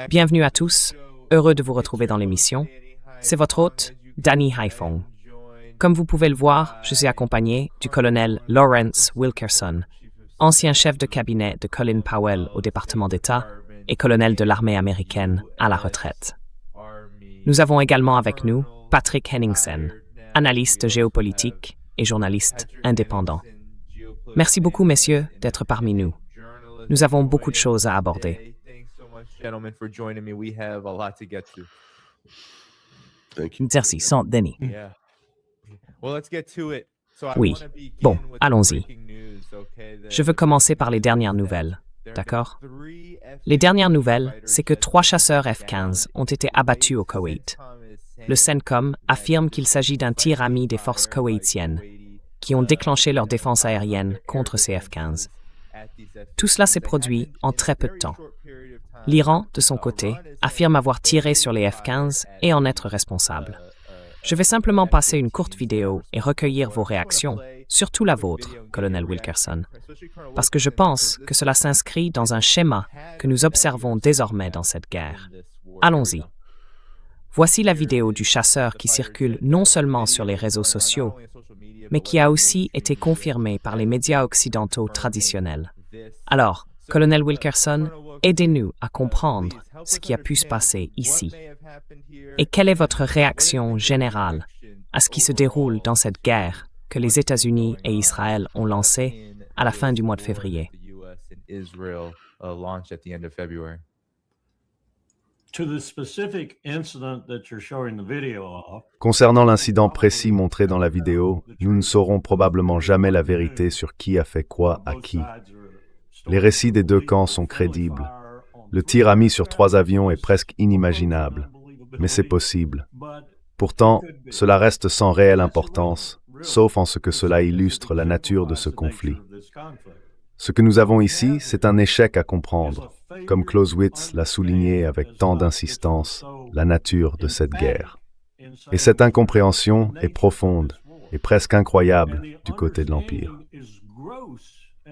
Bienvenue à tous, heureux de vous retrouver dans l'émission. C'est votre hôte, Danny Haiphong. Comme vous pouvez le voir, je suis accompagné du colonel Lawrence Wilkerson, ancien chef de cabinet de Colin Powell au département d'État et colonel de l'armée américaine à la retraite. Nous avons également avec nous Patrick Henningsen, analyste géopolitique et journaliste indépendant. Merci beaucoup, messieurs, d'être parmi nous. Nous avons beaucoup de choses à aborder. Merci, sans Denis. Oui. Bon, allons-y. Je veux commencer par les dernières nouvelles, d'accord? Les dernières nouvelles, c'est que 3 chasseurs F-15 ont été abattus au Koweït. Le CENTCOM affirme qu'il s'agit d'un tir ami des forces koweïtiennes, qui ont déclenché leur défense aérienne contre ces F-15. Tout cela s'est produit en très peu de temps. L'Iran, de son côté, affirme avoir tiré sur les F-15 et en être responsable. Je vais simplement passer une courte vidéo et recueillir vos réactions, surtout la vôtre, colonel Wilkerson, parce que je pense que cela s'inscrit dans un schéma que nous observons désormais dans cette guerre. Allons-y. Voici la vidéo du chasseur qui circule non seulement sur les réseaux sociaux, mais qui a aussi été confirmée par les médias occidentaux traditionnels. Alors, colonel Wilkerson, aidez-nous à comprendre ce qui a pu se passer ici. Et quelle est votre réaction générale à ce qui se déroule dans cette guerre que les États-Unis et Israël ont lancée à la fin du mois de février? Concernant l'incident précis montré dans la vidéo, nous ne saurons probablement jamais la vérité sur qui a fait quoi à qui. Les récits des deux camps sont crédibles. Le tir ami sur 3 avions est presque inimaginable, mais c'est possible. Pourtant, cela reste sans réelle importance, sauf en ce que cela illustre la nature de ce conflit. Ce que nous avons ici, c'est un échec à comprendre, comme Clausewitz l'a souligné avec tant d'insistance, la nature de cette guerre. Et cette incompréhension est profonde et presque incroyable du côté de l'Empire.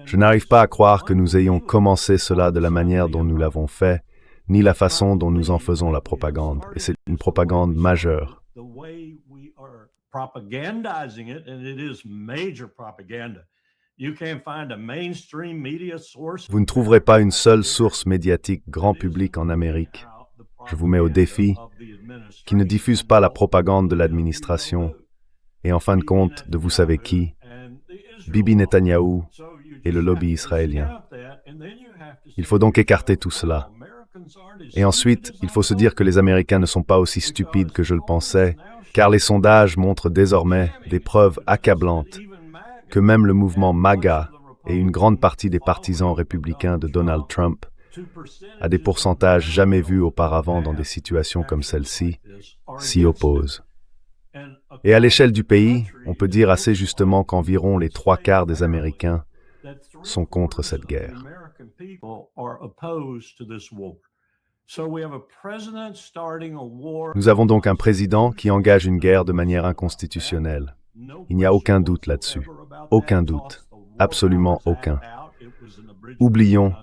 Je n'arrive pas à croire que nous ayons commencé cela de la manière dont nous l'avons fait, ni la façon dont nous en faisons la propagande. Et c'est une propagande majeure. Vous ne trouverez pas une seule source médiatique grand public en Amérique, je vous mets au défi, qui ne diffuse pas la propagande de l'administration, et en fin de compte, de vous savez qui, Bibi Netanyahou et le lobby israélien. Il faut donc écarter tout cela. Et ensuite, il faut se dire que les Américains ne sont pas aussi stupides que je le pensais, car les sondages montrent désormais des preuves accablantes que même le mouvement MAGA et une grande partie des partisans républicains de Donald Trump, à des pourcentages jamais vus auparavant dans des situations comme celle-ci, s'y opposent. Et à l'échelle du pays, on peut dire assez justement qu'environ les 3/4 des Américains sont contre cette guerre. Nous avons donc un président qui engage une guerre de manière inconstitutionnelle. Il n'y a aucun doute là-dessus. Aucun doute. Absolument aucun. Oublions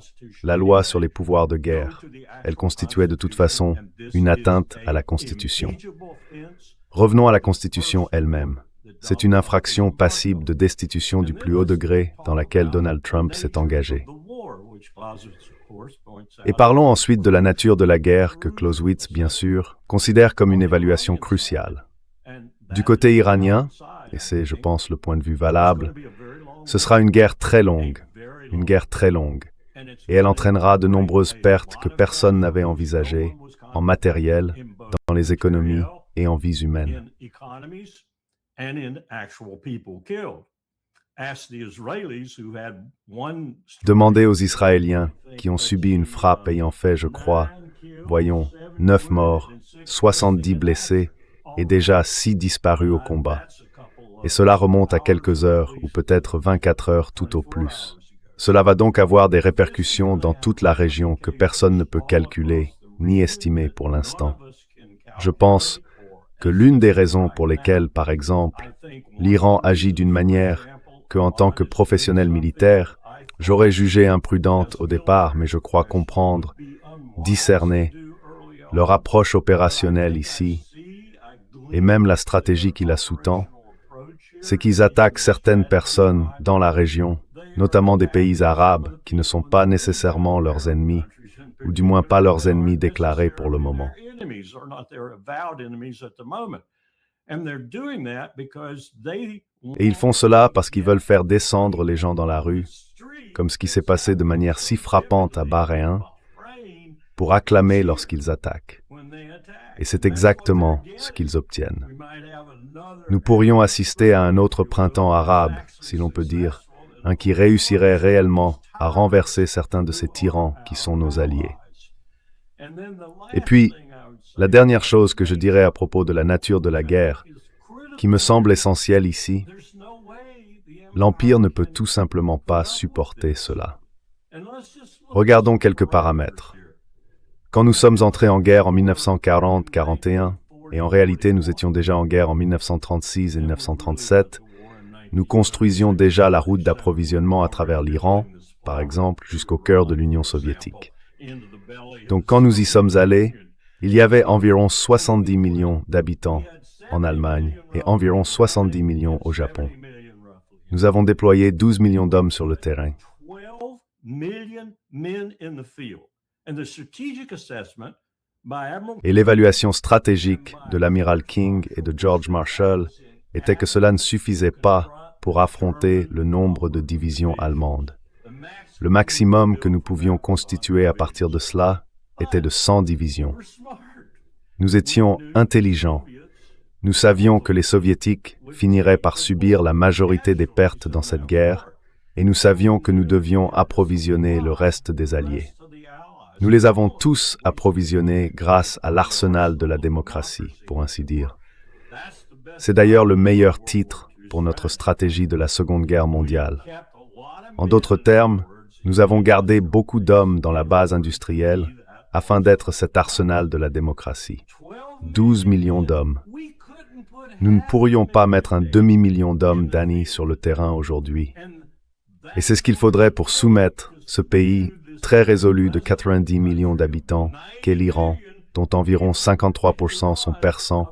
la loi sur les pouvoirs de guerre. Elle constituait de toute façon une atteinte à la Constitution. Revenons à la Constitution elle-même. C'est une infraction passible de destitution du plus haut degré dans laquelle Donald Trump s'est engagé. Et parlons ensuite de la nature de la guerre que Clausewitz, bien sûr, considère comme une évaluation cruciale. Du côté iranien, et c'est, je pense, le point de vue valable, ce sera une guerre très longue, et elle entraînera de nombreuses pertes que personne n'avait envisagées, en matériel, dans les économies et en vies humaines. Demandez aux Israéliens qui ont subi une frappe ayant fait, je crois, 9 morts, 70 blessés et déjà 6 disparus au combat. Et cela remonte à quelques heures ou peut-être 24 heures tout au plus. Cela va donc avoir des répercussions dans toute la région que personne ne peut calculer ni estimer pour l'instant. Je pense que l'une des raisons pour lesquelles, par exemple, l'Iran agit d'une manière que, en tant que professionnel militaire, J'aurais jugé imprudente au départ, mais je crois comprendre, discerner leur approche opérationnelle ici, et même la stratégie qui la sous-tend, c'est qu'ils attaquent certaines personnes dans la région, notamment des pays arabes qui ne sont pas nécessairement leurs ennemis, ou du moins pas leurs ennemis déclarés pour le moment. Et ils font cela parce qu'ils veulent faire descendre les gens dans la rue, comme ce qui s'est passé de manière si frappante à Bahreïn, pour acclamer lorsqu'ils attaquent. Et c'est exactement ce qu'ils obtiennent. Nous pourrions assister à un autre printemps arabe, si l'on peut dire, un qui réussirait réellement à renverser certains de ces tyrans qui sont nos alliés. Et puis, la dernière chose que je dirais à propos de la nature de la guerre, qui me semble essentielle ici, l'Empire ne peut tout simplement pas supporter cela. Regardons quelques paramètres. Quand nous sommes entrés en guerre en 1940-41, et en réalité nous étions déjà en guerre en 1936 et 1937, nous construisions déjà la route d'approvisionnement à travers l'Iran, par exemple, jusqu'au cœur de l'Union soviétique. Donc quand nous y sommes allés, il y avait environ 70 millions d'habitants en Allemagne et environ 70 millions au Japon. Nous avons déployé 12 millions d'hommes sur le terrain. Et l'évaluation stratégique de l'amiral King et de George Marshall était que cela ne suffisait pas pour affronter le nombre de divisions allemandes. Le maximum que nous pouvions constituer à partir de cela était de 100 divisions. Nous étions intelligents. Nous savions que les Soviétiques finiraient par subir la majorité des pertes dans cette guerre, et nous savions que nous devions approvisionner le reste des Alliés. Nous les avons tous approvisionnés grâce à l'arsenal de la démocratie, pour ainsi dire. C'est d'ailleurs le meilleur titre pour notre stratégie de la Seconde Guerre mondiale. En d'autres termes, nous avons gardé beaucoup d'hommes dans la base industrielle afin d'être cet arsenal de la démocratie. 12 millions d'hommes. Nous ne pourrions pas mettre un demi-million d'hommes d'Annie sur le terrain aujourd'hui. Et c'est ce qu'il faudrait pour soumettre ce pays très résolu de 90 millions d'habitants, qu'est l'Iran, dont environ 53% sont persans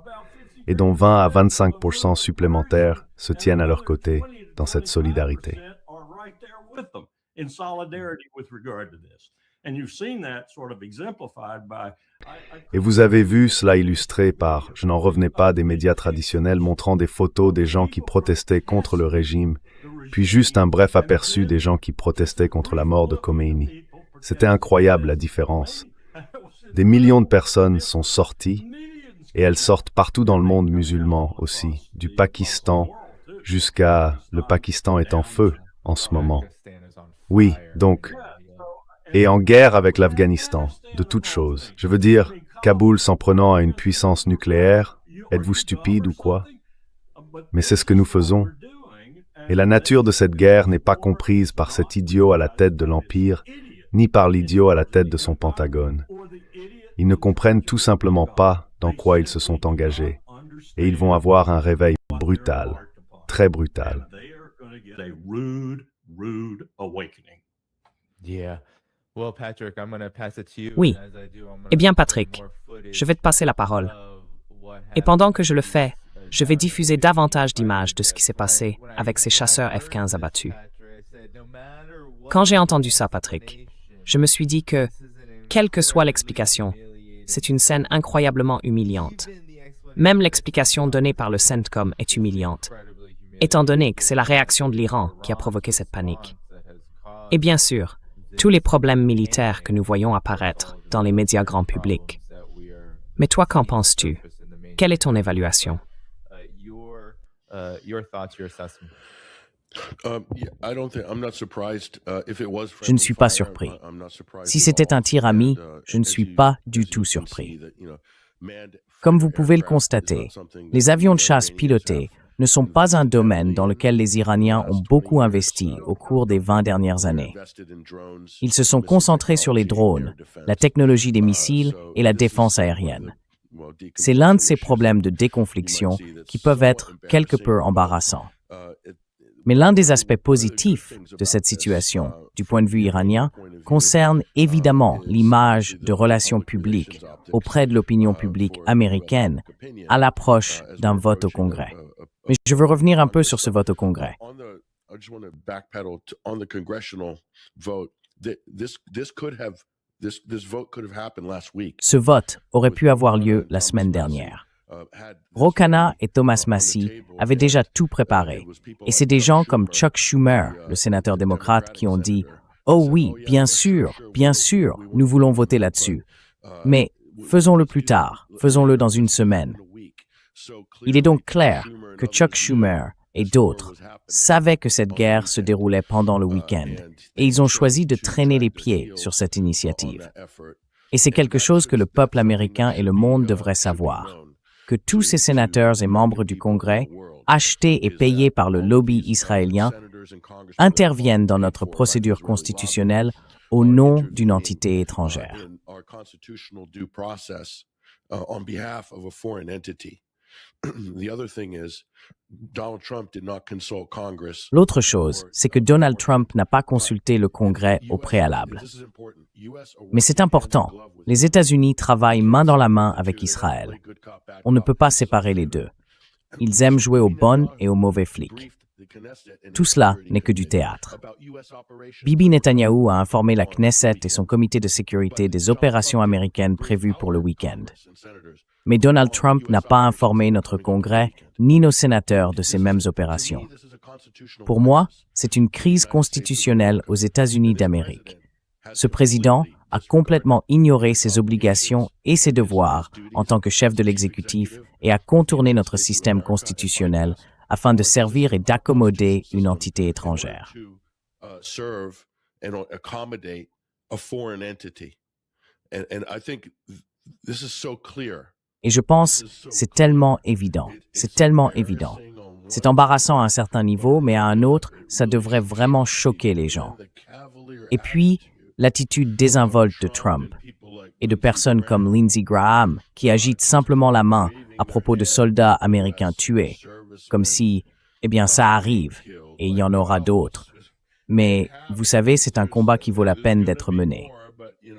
et dont 20 à 25% supplémentaires se tiennent à leur côté dans cette solidarité. Et vous avez vu cela illustré par, je n'en revenais pas, des médias traditionnels montrant des photos des gens qui protestaient contre le régime, puis juste un bref aperçu des gens qui protestaient contre la mort de Khomeini. C'était incroyable la différence. Des millions de personnes sont sorties, et elles sortent partout dans le monde musulman aussi, du Pakistan jusqu'à le Pakistan est en feu en ce moment. Oui, donc, et en guerre avec l'Afghanistan, de toutes choses. Je veux dire, Kaboul s'en prenant à une puissance nucléaire, êtes-vous stupide ou quoi? Mais c'est ce que nous faisons. Et la nature de cette guerre n'est pas comprise par cet idiot à la tête de l'Empire, ni par l'idiot à la tête de son Pentagone. Ils ne comprennent tout simplement pas dans quoi ils se sont engagés, et ils vont avoir un réveil brutal, très brutal. Oui. Eh bien, Patrick, je vais te passer la parole. Et pendant que je le fais, je vais diffuser davantage d'images de ce qui s'est passé avec ces chasseurs F-15 abattus. Quand j'ai entendu ça, Patrick, je me suis dit que, quelle que soit l'explication, c'est une scène incroyablement humiliante. Même l'explication donnée par le CENTCOM est humiliante, étant donné que c'est la réaction de l'Iran qui a provoqué cette panique. Et bien sûr, tous les problèmes militaires que nous voyons apparaître dans les médias grand public. Mais toi, qu'en penses-tu? Quelle est ton évaluation? Je ne suis pas surpris. Si c'était un tir ami, je ne suis pas du tout surpris. Comme vous pouvez le constater, les avions de chasse pilotés ne sont pas un domaine dans lequel les Iraniens ont beaucoup investi au cours des 20 dernières années. Ils se sont concentrés sur les drones, la technologie des missiles et la défense aérienne. C'est l'un de ces problèmes de déconfliction qui peuvent être quelque peu embarrassants. Mais l'un des aspects positifs de cette situation, du point de vue iranien, concerne évidemment l'image de relations publiques auprès de l'opinion publique américaine à l'approche d'un vote au Congrès. Mais je veux revenir un peu sur ce vote au Congrès. Ce vote aurait pu avoir lieu la semaine dernière. Ro Khanna et Thomas Massie avaient déjà tout préparé. Et c'est des gens comme Chuck Schumer, le sénateur démocrate, qui ont dit « Oh oui, bien sûr, nous voulons voter là-dessus. Mais faisons-le plus tard, faisons-le dans une semaine. » Il est donc clair que Chuck Schumer et d'autres savaient que cette guerre se déroulait pendant le week-end et ils ont choisi de traîner les pieds sur cette initiative. Et c'est quelque chose que le peuple américain et le monde devraient savoir, que tous ces sénateurs et membres du Congrès, achetés et payés par le lobby israélien, interviennent dans notre procédure constitutionnelle au nom d'une entité étrangère. L'autre chose, c'est que Donald Trump n'a pas consulté le Congrès au préalable. Mais c'est important, les États-Unis travaillent main dans la main avec Israël. On ne peut pas séparer les deux. Ils aiment jouer aux bonnes et aux mauvais flics. Tout cela n'est que du théâtre. Bibi Netanyahou a informé la Knesset et son comité de sécurité des opérations américaines prévues pour le week-end. Mais Donald Trump n'a pas informé notre Congrès ni nos sénateurs de ces mêmes opérations. Pour moi, c'est une crise constitutionnelle aux États-Unis d'Amérique. Ce président a complètement ignoré ses obligations et ses devoirs en tant que chef de l'exécutif et a contourné notre système constitutionnel afin de servir et d'accommoder une entité étrangère. Et je pense, c'est tellement évident. C'est embarrassant à un certain niveau, mais à un autre, ça devrait vraiment choquer les gens. Et puis, l'attitude désinvolte de Trump et de personnes comme Lindsey Graham qui agitent simplement la main à propos de soldats américains tués, comme si, eh bien, ça arrive et il y en aura d'autres. Mais, vous savez, c'est un combat qui vaut la peine d'être mené.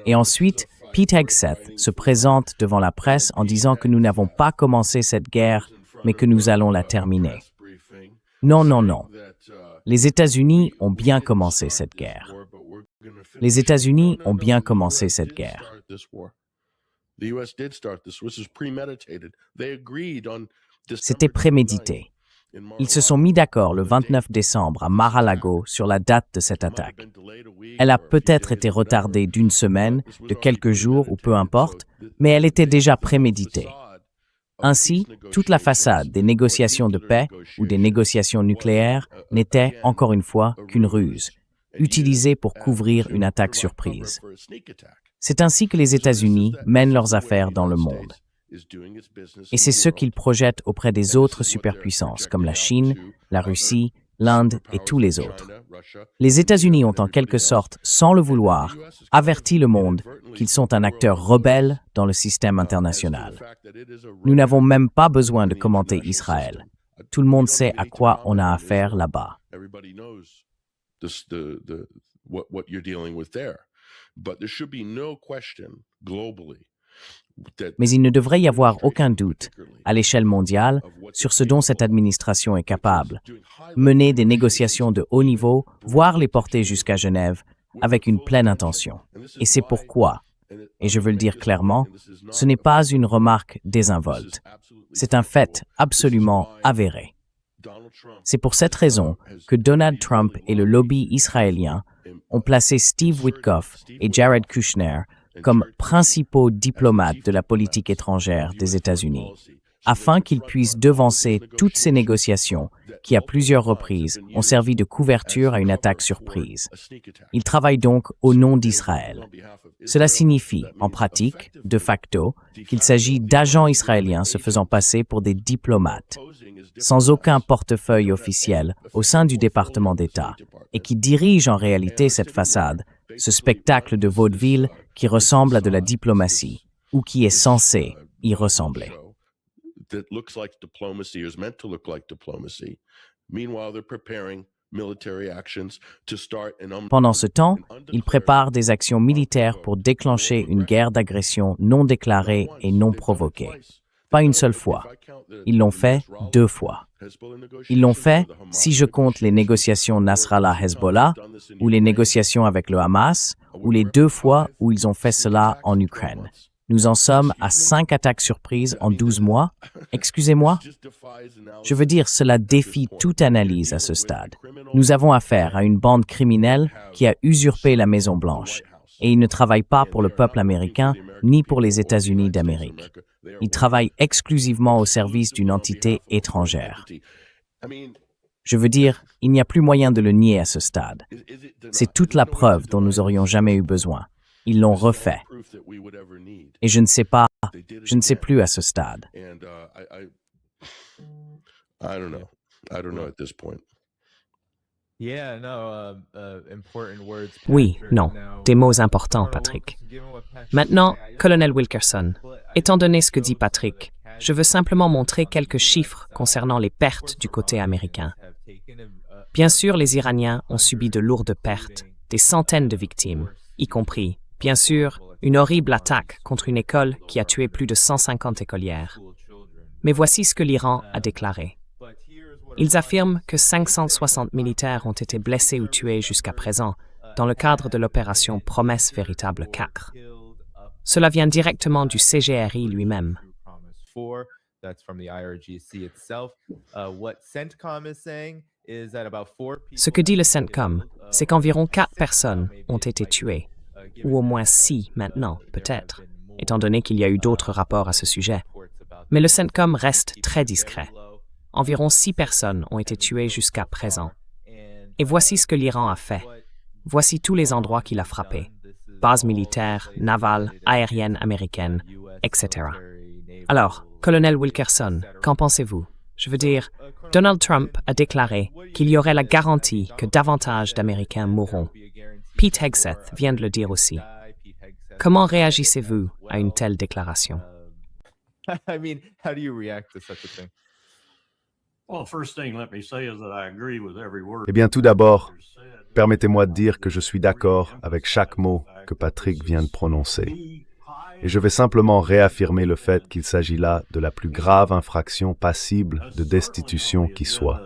Et ensuite, Pete Hegseth se présente devant la presse en disant que nous n'avons pas commencé cette guerre, mais que nous allons la terminer. Non. Les États-Unis ont bien commencé cette guerre. C'était prémédité. Ils se sont mis d'accord le 29 décembre à Mar-a-Lago sur la date de cette attaque. Elle a peut-être été retardée d'une semaine, de quelques jours ou peu importe, mais elle était déjà préméditée. Ainsi, toute la façade des négociations de paix ou des négociations nucléaires n'était, encore une fois, qu'une ruse, utilisée pour couvrir une attaque surprise. C'est ainsi que les États-Unis mènent leurs affaires dans le monde. Et c'est ce qu'ils projettent auprès des autres superpuissances, comme la Chine, la Russie, l'Inde et tous les autres. Les États-Unis ont en quelque sorte, sans le vouloir, averti le monde qu'ils sont un acteur rebelle dans le système international. Nous n'avons même pas besoin de commenter Israël. Tout le monde sait à quoi on a affaire là-bas. Mais il ne devrait y avoir aucun doute, à l'échelle mondiale, sur ce dont cette administration est capable. Mener des négociations de haut niveau, voire les porter jusqu'à Genève, avec une pleine intention. Et c'est pourquoi, et je veux le dire clairement, ce n'est pas une remarque désinvolte. C'est un fait absolument avéré. C'est pour cette raison que Donald Trump et le lobby israélien ont placé Steve Witkoff et Jared Kushner comme principaux diplomates de la politique étrangère des États-Unis, afin qu'ils puissent devancer toutes ces négociations qui, à plusieurs reprises, ont servi de couverture à une attaque surprise. Ils travaillent donc au nom d'Israël. Cela signifie, en pratique, de facto, qu'il s'agit d'agents israéliens se faisant passer pour des diplomates, sans aucun portefeuille officiel au sein du département d'État, et qui dirigent en réalité cette façade, ce spectacle de vaudeville qui ressemble à de la diplomatie, ou qui est censé y ressembler. Pendant ce temps, ils préparent des actions militaires pour déclencher une guerre d'agression non déclarée et non provoquée. Pas une seule fois. Ils l'ont fait 2 fois. Ils l'ont fait, si je compte les négociations Nasrallah-Hezbollah, ou les négociations avec le Hamas, ou les 2 fois où ils ont fait cela en Ukraine. Nous en sommes à 5 attaques surprises en 12 mois. Excusez-moi? Je veux dire, cela défie toute analyse à ce stade. Nous avons affaire à une bande criminelle qui a usurpé la Maison-Blanche, et ils ne travaillent pas pour le peuple américain ni pour les États-Unis d'Amérique. Ils travaillent exclusivement au service d'une entité étrangère. Je veux dire, il n'y a plus moyen de le nier à ce stade. C'est toute la preuve dont nous aurions jamais eu besoin. Ils l'ont refait. Et je ne sais plus à ce stade. Oui, non, des mots importants, Patrick. Maintenant, colonel Wilkerson, étant donné ce que dit Patrick, je veux simplement montrer quelques chiffres concernant les pertes du côté américain. Bien sûr, les Iraniens ont subi de lourdes pertes, des centaines de victimes, y compris, bien sûr, une horrible attaque contre une école qui a tué plus de 150 écolières. Mais voici ce que l'Iran a déclaré. Ils affirment que 560 militaires ont été blessés ou tués jusqu'à présent dans le cadre de l'opération Promesse Véritable 4. Cela vient directement du CGRI lui-même. Ce que dit le CENTCOM, c'est qu'environ 4 personnes ont été tuées, ou au moins 6 maintenant, peut-être, étant donné qu'il y a eu d'autres rapports à ce sujet. Mais le CENTCOM reste très discret. Environ 6 personnes ont été tuées jusqu'à présent. Et voici ce que l'Iran a fait. Voici tous les endroits qu'il a frappés. Bases militaires, navales, aériennes américaines, etc. Alors, colonel Wilkerson, qu'en pensez-vous? Je veux dire, Donald Trump a déclaré qu'il y aurait la garantie que davantage d'Américains mourront. Pete Hegseth vient de le dire aussi. Comment réagissez-vous à une telle déclaration? Eh bien, tout d'abord, permettez-moi de dire que je suis d'accord avec chaque mot que Patrick vient de prononcer. Et je vais simplement réaffirmer le fait qu'il s'agit là de la plus grave infraction passible de destitution qui soit.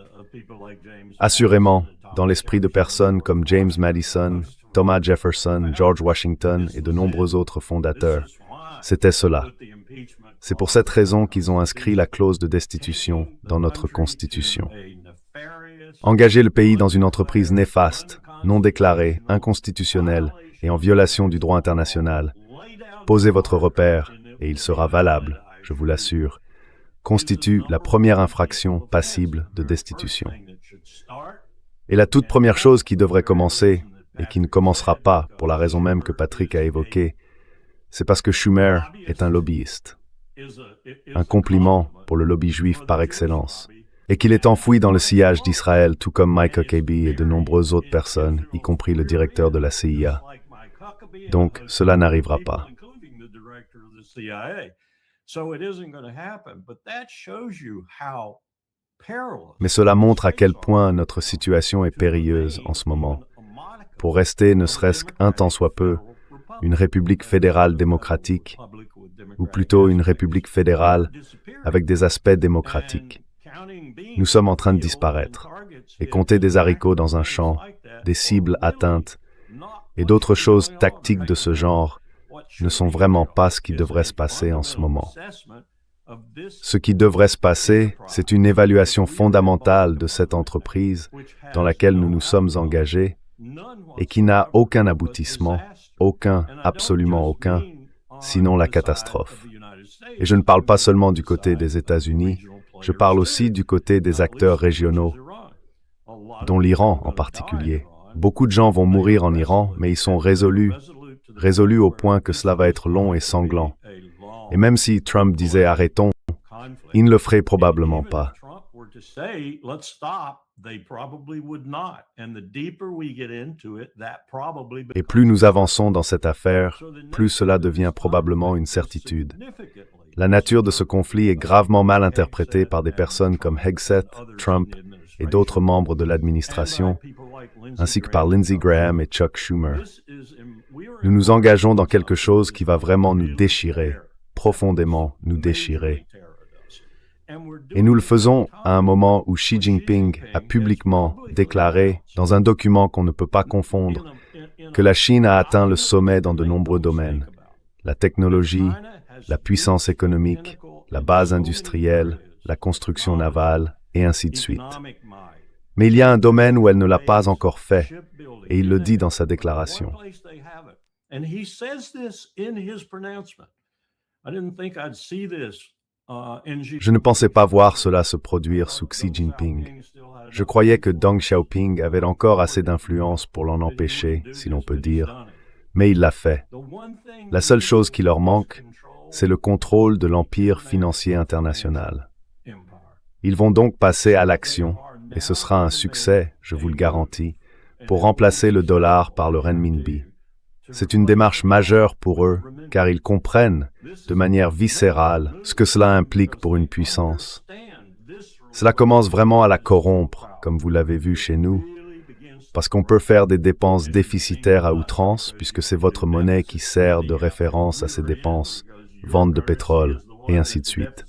Assurément, dans l'esprit de personnes comme James Madison, Thomas Jefferson, George Washington et de nombreux autres fondateurs, c'était cela. C'est pour cette raison qu'ils ont inscrit la clause de destitution dans notre Constitution. Engager le pays dans une entreprise néfaste, non déclarée, inconstitutionnelle et en violation du droit international, posez votre repère et il sera valable, je vous l'assure, constitue la première infraction passible de destitution. Et la toute première chose qui devrait commencer, et qui ne commencera pas pour la raison même que Patrick a évoquée, c'est parce que Schumer est un lobbyiste. Un compliment pour le lobby juif par excellence. Et qu'il est enfoui dans le sillage d'Israël, tout comme Mike Huckabee et de nombreuses autres personnes, y compris le directeur de la CIA. Donc, cela n'arrivera pas. Mais cela montre à quel point notre situation est périlleuse en ce moment. Pour rester, ne serait-ce qu'un tant soit peu, une république fédérale démocratique, ou plutôt une république fédérale avec des aspects démocratiques. Nous sommes en train de disparaître, et compter des haricots dans un champ, des cibles atteintes, et d'autres choses tactiques de ce genre ne sont vraiment pas ce qui devrait se passer en ce moment. Ce qui devrait se passer, c'est une évaluation fondamentale de cette entreprise dans laquelle nous nous sommes engagés et qui n'a aucun aboutissement, absolument aucun, sinon la catastrophe. Et je ne parle pas seulement du côté des États-Unis, je parle aussi du côté des acteurs régionaux, dont l'Iran en particulier. Beaucoup de gens vont mourir en Iran, mais ils sont résolus au point que cela va être long et sanglant. Et même si Trump disait « arrêtons », il ne le ferait probablement pas. Et plus nous avançons dans cette affaire, plus cela devient probablement une certitude. La nature de ce conflit est gravement mal interprétée par des personnes comme Hegseth, Trump et d'autres membres de l'administration, ainsi que par Lindsey Graham et Chuck Schumer. Nous nous engageons dans quelque chose qui va vraiment nous déchirer, profondément nous déchirer. Et nous le faisons à un moment où Xi Jinping a publiquement déclaré, dans un document qu'on ne peut pas confondre, que la Chine a atteint le sommet dans de nombreux domaines. La technologie, la puissance économique, la base industrielle, la construction navale, et ainsi de suite. Mais il y a un domaine où elle ne l'a pas encore fait, et il le dit dans sa déclaration. Je ne pensais pas voir cela se produire sous Xi Jinping. Je croyais que Deng Xiaoping avait encore assez d'influence pour l'en empêcher, si l'on peut dire, mais il l'a fait. La seule chose qui leur manque, c'est le contrôle de l'empire financier international. Ils vont donc passer à l'action, et ce sera un succès, je vous le garantis, pour remplacer le dollar par le renminbi. C'est une démarche majeure pour eux, car ils comprennent, de manière viscérale, ce que cela implique pour une puissance. Cela commence vraiment à la corrompre, comme vous l'avez vu chez nous, parce qu'on peut faire des dépenses déficitaires à outrance, puisque c'est votre monnaie qui sert de référence à ces dépenses, vente de pétrole, et ainsi de suite.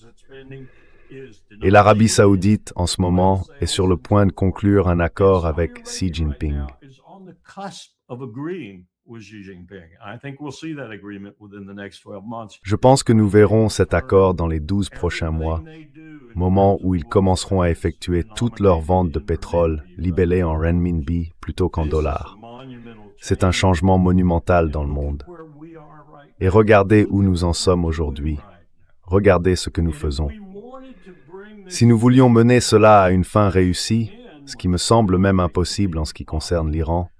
Et l'Arabie saoudite, en ce moment, est sur le point de conclure un accord avec Xi Jinping. Je pense que nous verrons cet accord dans les 12 prochains mois, moment où ils commenceront à effectuer toutes leurs ventes de pétrole libellées en renminbi plutôt qu'en dollars. C'est un changement monumental dans le monde. Et regardez où nous en sommes aujourd'hui. Regardez ce que nous faisons. Si nous voulions mener cela à une fin réussie, ce qui me semble même impossible en ce qui concerne l'Iran,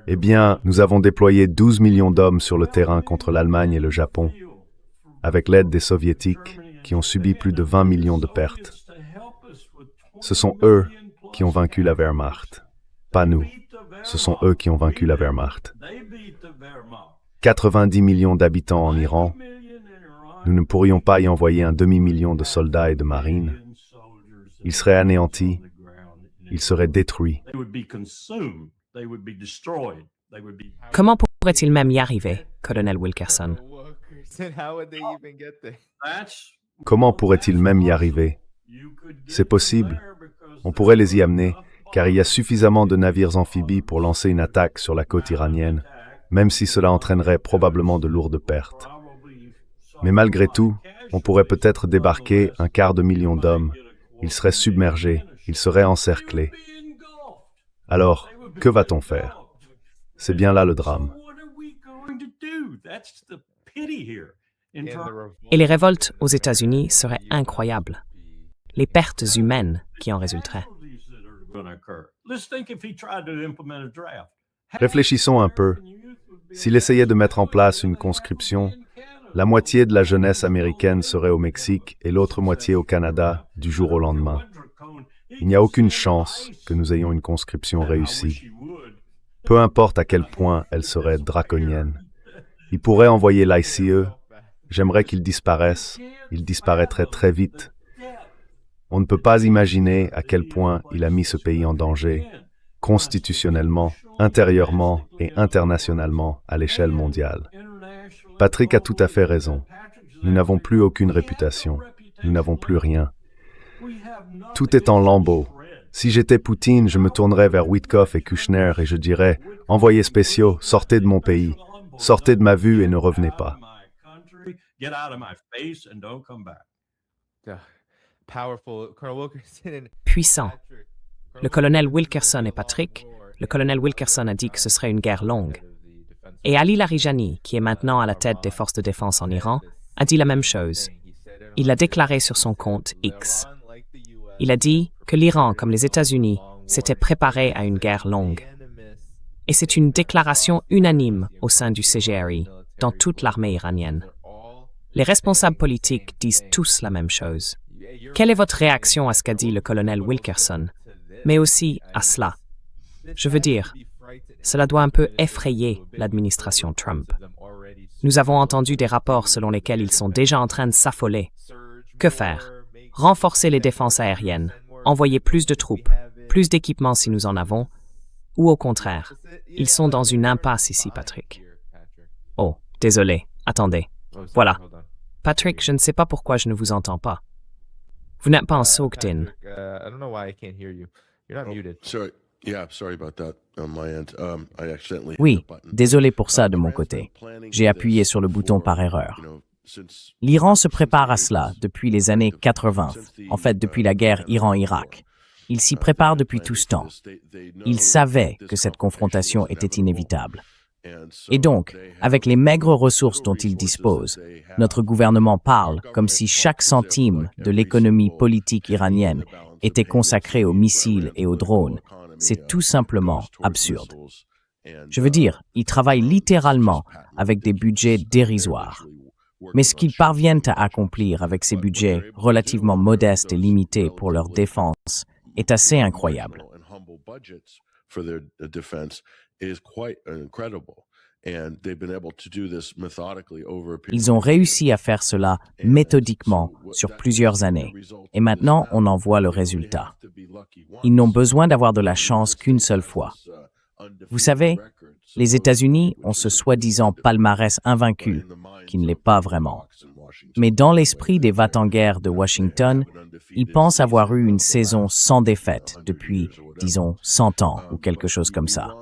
eh bien, nous avons déployé 12 millions d'hommes sur le terrain contre l'Allemagne et le Japon, avec l'aide des Soviétiques, qui ont subi plus de 20 millions de pertes. Ce sont eux qui ont vaincu la Wehrmacht, pas nous. Ce sont eux qui ont vaincu la Wehrmacht. 90 millions d'habitants en Iran, nous ne pourrions pas y envoyer un demi-million de soldats et de marines. Ils seraient anéantis, ils seraient détruits. Comment pourrait-il même y arriver, colonel Wilkerson? Comment pourrait-il même y arriver? C'est possible. On pourrait les y amener, car il y a suffisamment de navires amphibies pour lancer une attaque sur la côte iranienne, même si cela entraînerait probablement de lourdes pertes. Mais malgré tout, on pourrait peut-être débarquer 250 000 d'hommes. Ils seraient submergés, ils seraient encerclés. Alors, que va-t-on faire? C'est bien là le drame. Et les révoltes aux États-Unis seraient incroyables. Les pertes humaines qui en résulteraient. Réfléchissons un peu. S'il essayait de mettre en place une conscription, la moitié de la jeunesse américaine serait au Mexique et l'autre moitié au Canada du jour au lendemain. Il n'y a aucune chance que nous ayons une conscription réussie. Peu importe à quel point elle serait draconienne. Il pourrait envoyer l'ICE. J'aimerais qu'il disparaisse. Il disparaîtrait très vite. On ne peut pas imaginer à quel point il a mis ce pays en danger, constitutionnellement, intérieurement et internationalement à l'échelle mondiale. Patrick a tout à fait raison. Nous n'avons plus aucune réputation. Nous n'avons plus rien. Tout est en lambeaux. Si j'étais Poutine, je me tournerais vers Witkoff et Kushner et je dirais « Envoyés spéciaux, sortez de mon pays, sortez de ma vue et ne revenez pas. » Puissant. Le colonel Wilkerson et Patrick, le colonel Wilkerson a dit que ce serait une guerre longue. Et Ali Larijani, qui est maintenant à la tête des forces de défense en Iran, a dit la même chose. Il l'a déclaré sur son compte X. Il a dit que l'Iran, comme les États-Unis, s'était préparé à une guerre longue. Et c'est une déclaration unanime au sein du CGRI, dans toute l'armée iranienne. Les responsables politiques disent tous la même chose. Quelle est votre réaction à ce qu'a dit le colonel Wilkerson, mais aussi à cela? Je veux dire, cela doit un peu effrayer l'administration Trump. Nous avons entendu des rapports selon lesquels ils sont déjà en train de s'affoler. Que faire? Renforcer les défenses aériennes, envoyer plus de troupes, plus d'équipements si nous en avons, ou au contraire, ils sont dans une impasse ici, Patrick. Oh, désolé, attendez. Voilà. Patrick, je ne sais pas pourquoi je ne vous entends pas. Vous n'êtes pas en soaked-in. Oui, désolé pour ça de mon côté. J'ai appuyé sur le bouton par erreur. L'Iran se prépare à cela depuis les années 80, en fait depuis la guerre Iran-Irak. Il s'y prépare depuis tout ce temps. Il savait que cette confrontation était inévitable. Et donc, avec les maigres ressources dont il dispose, notre gouvernement parle comme si chaque centime de l'économie politique iranienne était consacré aux missiles et aux drones. C'est tout simplement absurde. Je veux dire, ils travaillent littéralement avec des budgets dérisoires. Mais ce qu'ils parviennent à accomplir avec ces budgets relativement modestes et limités pour leur défense est assez incroyable. Ils ont réussi à faire cela méthodiquement sur plusieurs années, et maintenant on en voit le résultat. Ils n'ont besoin d'avoir de la chance qu'une seule fois. Vous savez, les États-Unis ont ce soi-disant palmarès invaincu, qui ne l'est pas vraiment. Mais dans l'esprit des va-t-en-guerre de Washington, ils pensent avoir eu une saison sans défaite depuis, disons, 100 ans ou quelque chose comme ça.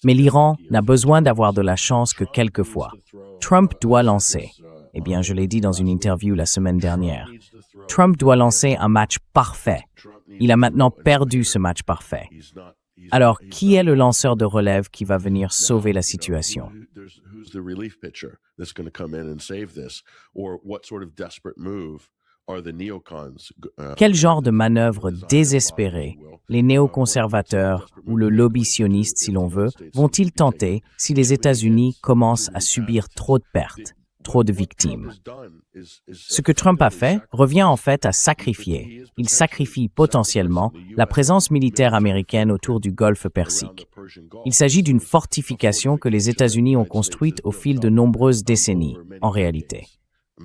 Mais l'Iran n'a besoin d'avoir de la chance que quelques fois. Trump doit lancer, eh bien je l'ai dit dans une interview la semaine dernière, Trump doit lancer un match parfait. Il a maintenant perdu ce match parfait. Alors, qui est le lanceur de relève qui va venir sauver la situation? Quel genre de manœuvre désespérée les néoconservateurs ou le lobby sioniste, si l'on veut, vont-ils tenter si les États-Unis commencent à subir trop de pertes, trop de victimes? Ce que Trump a fait revient en fait à sacrifier. Il sacrifie potentiellement la présence militaire américaine autour du golfe Persique. Il s'agit d'une fortification que les États-Unis ont construite au fil de nombreuses décennies, en réalité.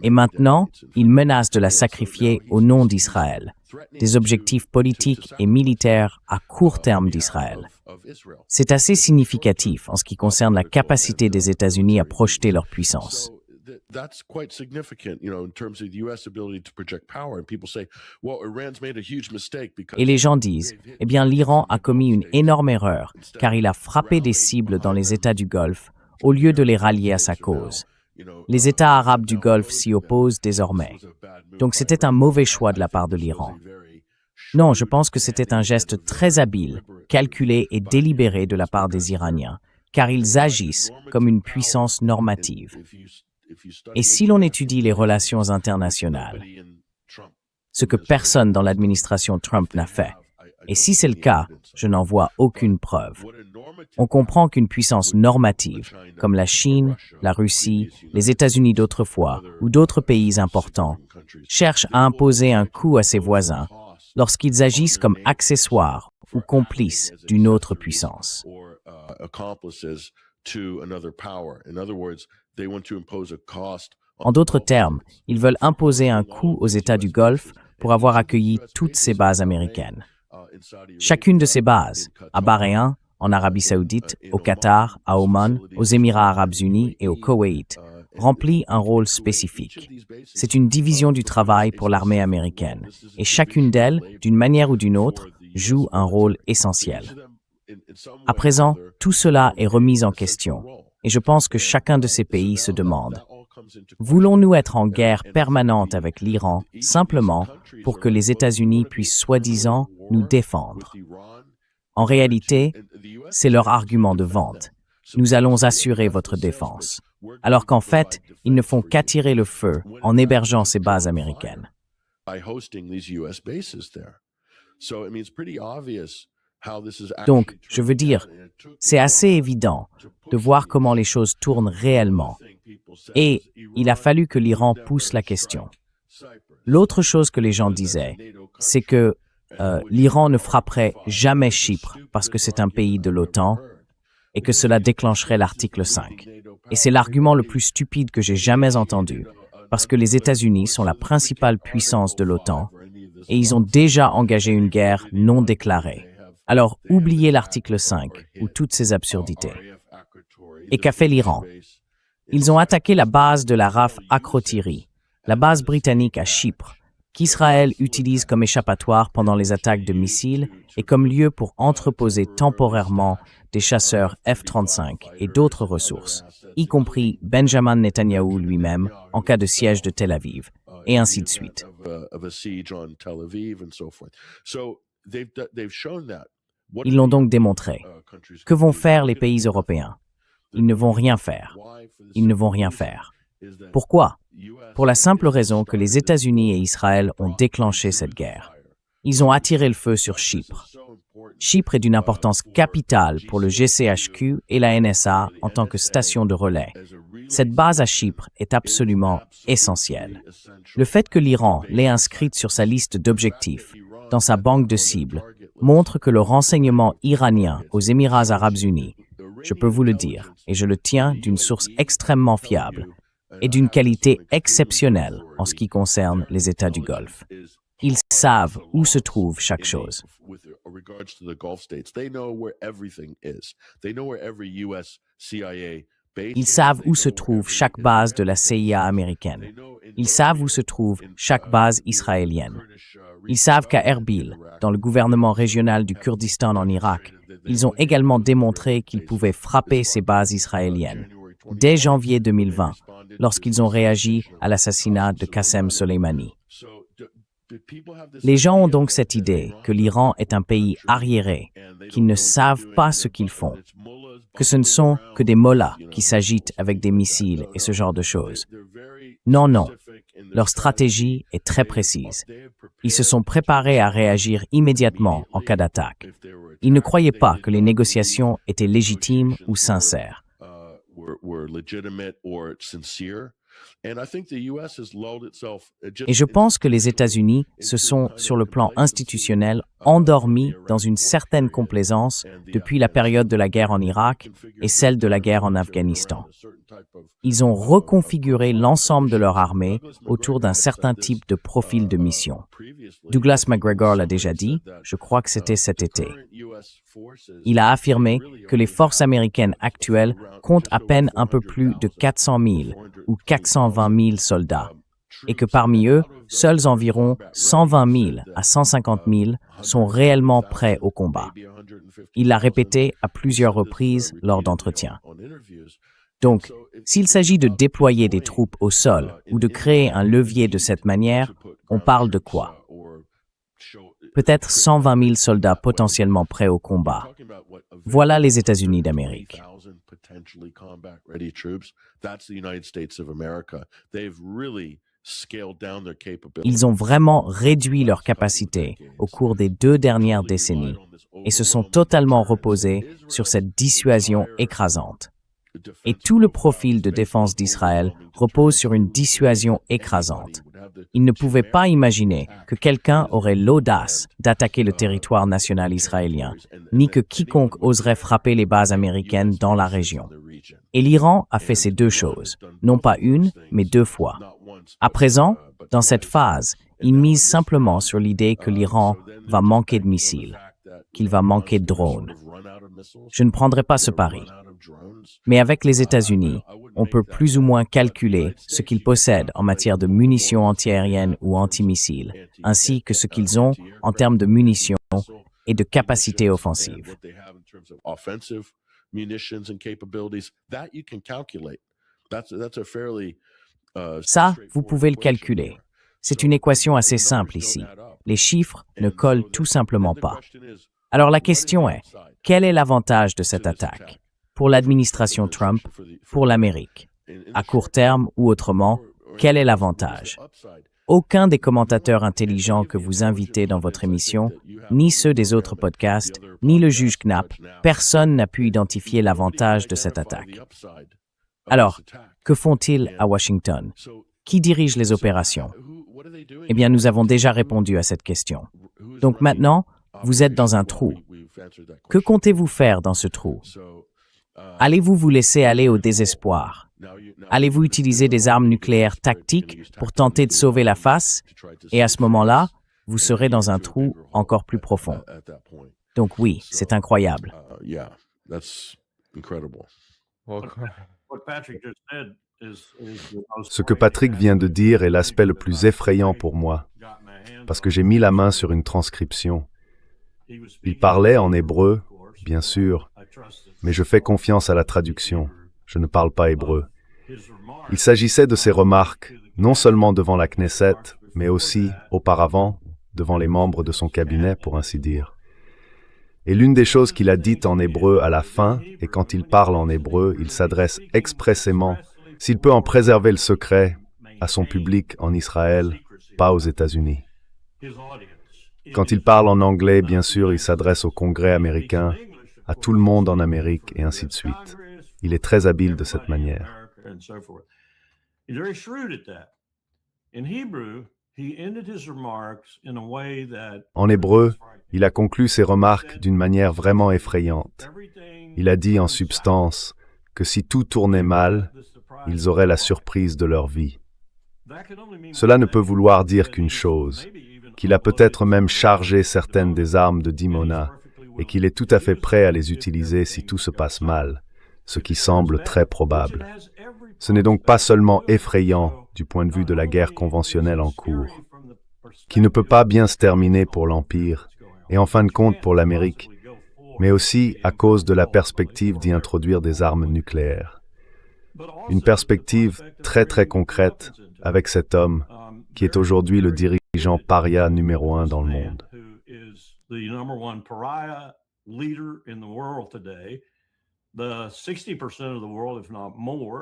Et maintenant, il menace de la sacrifier au nom d'Israël, des objectifs politiques et militaires à court terme d'Israël. C'est assez significatif en ce qui concerne la capacité des États-Unis à projeter leur puissance. Et les gens disent, eh bien l'Iran a commis une énorme erreur car il a frappé des cibles dans les États du Golfe au lieu de les rallier à sa cause. Les États arabes du Golfe s'y opposent désormais. Donc c'était un mauvais choix de la part de l'Iran. Non, je pense que c'était un geste très habile, calculé et délibéré de la part des Iraniens, car ils agissent comme une puissance normative. Et si l'on étudie les relations internationales, ce que personne dans l'administration Trump n'a fait, et si c'est le cas, je n'en vois aucune preuve. On comprend qu'une puissance normative, comme la Chine, la Russie, les États-Unis d'autrefois ou d'autres pays importants, cherche à imposer un coût à ses voisins lorsqu'ils agissent comme accessoires ou complices d'une autre puissance. En d'autres termes, ils veulent imposer un coût aux États du Golfe pour avoir accueilli toutes ces bases américaines. Chacune de ces bases, à Bahreïn, en Arabie Saoudite, au Qatar, à Oman, aux Émirats Arabes Unis et au Koweït, remplit un rôle spécifique. C'est une division du travail pour l'armée américaine, et chacune d'elles, d'une manière ou d'une autre, joue un rôle essentiel. À présent, tout cela est remis en question, et je pense que chacun de ces pays se demande, voulons-nous être en guerre permanente avec l'Iran simplement pour que les États-Unis puissent soi-disant nous défendre? En réalité, c'est leur argument de vente. Nous allons assurer votre défense. Alors qu'en fait, ils ne font qu'attirer le feu en hébergeant ces bases américaines. Donc, je veux dire, c'est assez évident de voir comment les choses tournent réellement. Et il a fallu que l'Iran pousse la question. L'autre chose que les gens disaient, c'est que l'Iran ne frapperait jamais Chypre parce que c'est un pays de l'OTAN et que cela déclencherait l'article 5. Et c'est l'argument le plus stupide que j'ai jamais entendu, parce que les États-Unis sont la principale puissance de l'OTAN et ils ont déjà engagé une guerre non déclarée. Alors, oubliez l'article 5 ou toutes ces absurdités. Et qu'a fait l'Iran? Ils ont attaqué la base de la RAF Akrotiri, la base britannique à Chypre, qu'Israël utilise comme échappatoire pendant les attaques de missiles et comme lieu pour entreposer temporairement des chasseurs F-35 et d'autres ressources, y compris Benjamin Netanyahou lui-même en cas de siège de Tel Aviv, et ainsi de suite. Ils l'ont donc démontré. Que vont faire les pays européens? Ils ne vont rien faire. Ils ne vont rien faire. Pourquoi? Pour la simple raison que les États-Unis et Israël ont déclenché cette guerre. Ils ont attiré le feu sur Chypre. Chypre est d'une importance capitale pour le GCHQ et la NSA en tant que station de relais. Cette base à Chypre est absolument essentielle. Le fait que l'Iran l'ait inscrite sur sa liste d'objectifs, dans sa banque de cibles, montre que le renseignement iranien aux Émirats arabes unis, je peux vous le dire, et je le tiens d'une source extrêmement fiable, et d'une qualité exceptionnelle en ce qui concerne les États du Golfe. Ils savent où se trouve chaque chose. Ils savent où se trouve chaque base de la CIA américaine. Ils savent où se trouve chaque base israélienne. Ils savent qu'à Erbil, dans le gouvernement régional du Kurdistan en Irak, ils ont également démontré qu'ils pouvaient frapper ces bases israéliennes. Dès janvier 2020, lorsqu'ils ont réagi à l'assassinat de Qassem Soleimani. Les gens ont donc cette idée que l'Iran est un pays arriéré, qu'ils ne savent pas ce qu'ils font, que ce ne sont que des mollahs qui s'agitent avec des missiles et ce genre de choses. Non, non. Leur stratégie est très précise. Ils se sont préparés à réagir immédiatement en cas d'attaque. Ils ne croyaient pas que les négociations étaient légitimes ou sincères. Et je pense que les États-Unis se sont, sur le plan institutionnel, endormis dans une certaine complaisance depuis la période de la guerre en Irak et celle de la guerre en Afghanistan. Ils ont reconfiguré l'ensemble de leur armée autour d'un certain type de profil de mission. Douglas McGregor l'a déjà dit, je crois que c'était cet été. Il a affirmé que les forces américaines actuelles comptent à peine un peu plus de 400 000 ou 420 000 soldats, et que parmi eux, seuls environ 120 000 à 150 000 sont réellement prêts au combat. Il l'a répété à plusieurs reprises lors d'entretiens. Donc, s'il s'agit de déployer des troupes au sol ou de créer un levier de cette manière, on parle de quoi? Peut-être 120 000 soldats potentiellement prêts au combat. Voilà les États-Unis d'Amérique. Ils ont vraiment réduit leurs capacités au cours des 2 dernières décennies et se sont totalement reposés sur cette dissuasion écrasante. Et tout le profil de défense d'Israël repose sur une dissuasion écrasante. Ils ne pouvaient pas imaginer que quelqu'un aurait l'audace d'attaquer le territoire national israélien, ni que quiconque oserait frapper les bases américaines dans la région. Et l'Iran a fait ces 2 choses, non pas une, mais 2 fois. À présent, dans cette phase, ils misent simplement sur l'idée que l'Iran va manquer de missiles, qu'il va manquer de drones. Je ne prendrai pas ce pari. Mais avec les États-Unis, on peut plus ou moins calculer ce qu'ils possèdent en matière de munitions antiaériennes ou antimissiles, ainsi que ce qu'ils ont en termes de munitions et de capacités offensives. Ça, vous pouvez le calculer. C'est une équation assez simple ici. Les chiffres ne collent tout simplement pas. Alors la question est, quel est l'avantage de cette attaque? Pour l'administration Trump, pour l'Amérique. À court terme ou autrement, quel est l'avantage? Aucun des commentateurs intelligents que vous invitez dans votre émission, ni ceux des autres podcasts, ni le juge Knapp, personne n'a pu identifier l'avantage de cette attaque. Alors, que font-ils à Washington? Qui dirige les opérations? Eh bien, nous avons déjà répondu à cette question. Donc maintenant, vous êtes dans un trou. Que comptez-vous faire dans ce trou? Allez-vous vous laisser aller au désespoir? Allez-vous utiliser des armes nucléaires tactiques pour tenter de sauver la face? Et à ce moment-là, vous serez dans un trou encore plus profond. Donc oui, c'est incroyable. Ce que Patrick vient de dire est l'aspect le plus effrayant pour moi, parce que j'ai mis la main sur une transcription. Il parlait en hébreu, bien sûr, mais je fais confiance à la traduction. Je ne parle pas hébreu. Il s'agissait de ses remarques, non seulement devant la Knesset, mais aussi, auparavant, devant les membres de son cabinet, pour ainsi dire. Et l'une des choses qu'il a dites en hébreu à la fin, et quand il parle en hébreu, il s'adresse expressément, s'il peut en préserver le secret, à son public en Israël, pas aux États-Unis. Quand il parle en anglais, bien sûr, il s'adresse au Congrès américain, à tout le monde en Amérique, et ainsi de suite. Il est très habile de cette manière. En hébreu, il a conclu ses remarques d'une manière vraiment effrayante. Il a dit en substance que si tout tournait mal, ils auraient la surprise de leur vie. Cela ne peut vouloir dire qu'une chose, qu'il a peut-être même chargé certaines des armes de Dimona et qu'il est tout à fait prêt à les utiliser si tout se passe mal, ce qui semble très probable. Ce n'est donc pas seulement effrayant du point de vue de la guerre conventionnelle en cours, qui ne peut pas bien se terminer pour l'Empire, et en fin de compte pour l'Amérique, mais aussi à cause de la perspective d'y introduire des armes nucléaires. Une perspective très très concrète avec cet homme qui est aujourd'hui le dirigeant paria numéro 1 dans le monde.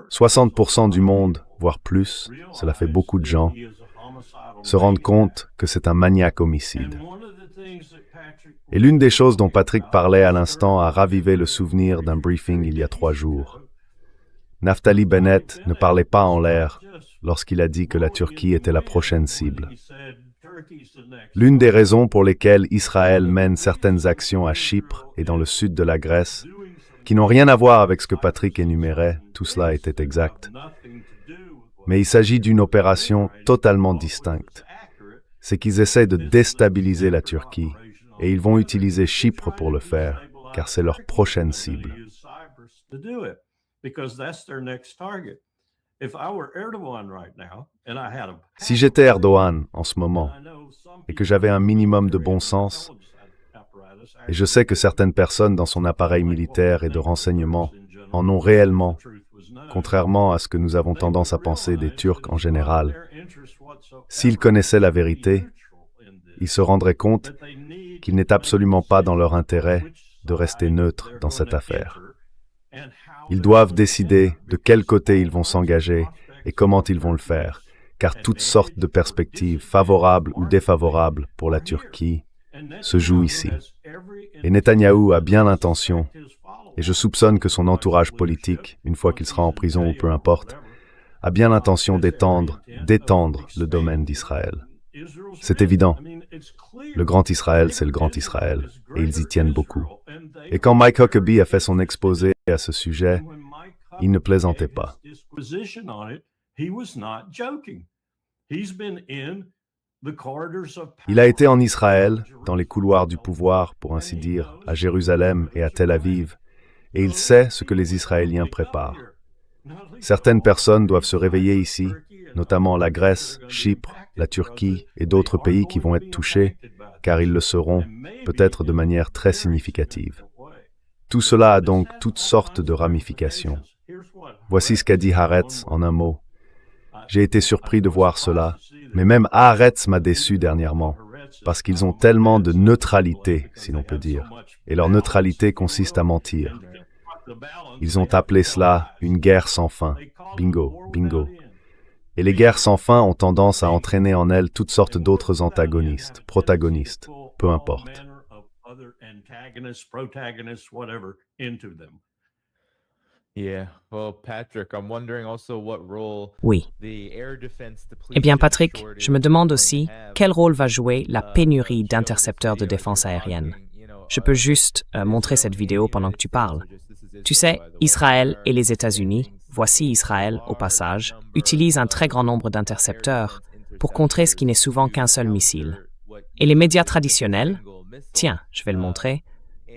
60% du monde, voire plus, cela fait beaucoup de gens, se rendent compte que c'est un maniaque homicide. Et l'une des choses dont Patrick parlait à l'instant a ravivé le souvenir d'un briefing il y a 3 jours. Naftali Bennett ne parlait pas en l'air lorsqu'il a dit que la Turquie était la prochaine cible. L'une des raisons pour lesquelles Israël mène certaines actions à Chypre et dans le sud de la Grèce, qui n'ont rien à voir avec ce que Patrick énumérait, tout cela était exact. Mais il s'agit d'une opération totalement distincte. C'est qu'ils essaient de déstabiliser la Turquie, et ils vont utiliser Chypre pour le faire, car c'est leur prochaine cible. Si j'étais Erdogan en ce moment, et que j'avais un minimum de bon sens, et je sais que certaines personnes dans son appareil militaire et de renseignement en ont réellement, contrairement à ce que nous avons tendance à penser des Turcs en général, s'ils connaissaient la vérité, ils se rendraient compte qu'il n'est absolument pas dans leur intérêt de rester neutre dans cette affaire. Ils doivent décider de quel côté ils vont s'engager et comment ils vont le faire, car toutes sortes de perspectives favorables ou défavorables pour la Turquie se jouent ici. Et Netanyahou a bien l'intention, et je soupçonne que son entourage politique, une fois qu'il sera en prison ou peu importe, a bien l'intention d'étendre le domaine d'Israël. C'est évident. Le Grand Israël, c'est le Grand Israël, et ils y tiennent beaucoup. Et quand Mike Huckabee a fait son exposé à ce sujet, il ne plaisantait pas. Il a été en Israël, dans les couloirs du pouvoir, pour ainsi dire, à Jérusalem et à Tel Aviv, et il sait ce que les Israéliens préparent. Certaines personnes doivent se réveiller ici, notamment la Grèce, Chypre, la Turquie et d'autres pays qui vont être touchés, car ils le seront, peut-être de manière très significative. Tout cela a donc toutes sortes de ramifications. Voici ce qu'a dit Haaretz en un mot. J'ai été surpris de voir cela, mais même Haaretz m'a déçu dernièrement, parce qu'ils ont tellement de neutralité, si l'on peut dire, et leur neutralité consiste à mentir. Ils ont appelé cela une guerre sans fin. Bingo, bingo. Et les guerres sans fin ont tendance à entraîner en elles toutes sortes d'autres antagonistes, protagonistes, peu importe. Oui. Eh bien, Patrick, je me demande aussi quel rôle va jouer la pénurie d'intercepteurs de défense aérienne. Je peux juste montrer cette vidéo pendant que tu parles. Tu sais, Israël et les États-Unis, voici Israël au passage, utilisent un très grand nombre d'intercepteurs pour contrer ce qui n'est souvent qu'un seul missile. Et les médias traditionnels? Tiens, je vais le montrer.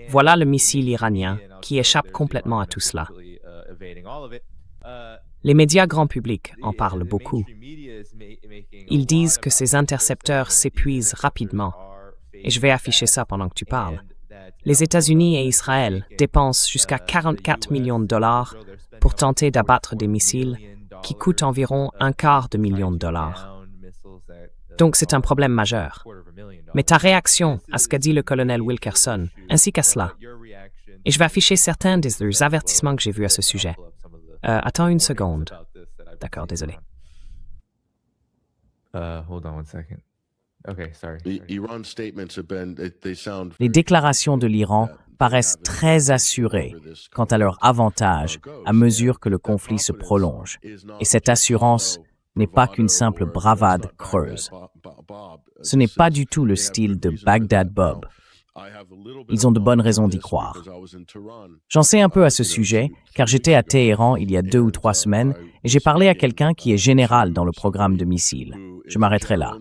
Voilà le missile iranien qui échappe complètement à tout cela. Les médias grand public en parlent beaucoup. Ils disent que ces intercepteurs s'épuisent rapidement. Et je vais afficher ça pendant que tu parles. Les États-Unis et Israël dépensent jusqu'à 44 millions de dollars pour tenter d'abattre des missiles qui coûtent environ $250 000. Donc c'est un problème majeur. Mais ta réaction à ce qu'a dit le colonel Wilkerson, ainsi qu'à cela. Et je vais afficher certains des avertissements que j'ai vus à ce sujet. Attends une seconde. D'accord, désolé. Hold on one second. Okay, sorry. Les déclarations de l'Iran paraissent très assurées quant à leur avantage à mesure que le conflit se prolonge. Et cette assurance n'est pas qu'une simple bravade creuse. Ce n'est pas du tout le style de Baghdad Bob. Ils ont de bonnes raisons d'y croire. J'en sais un peu à ce sujet, car j'étais à Téhéran il y a 2 ou 3 semaines et j'ai parlé à quelqu'un qui est général dans le programme de missiles. Je m'arrêterai là.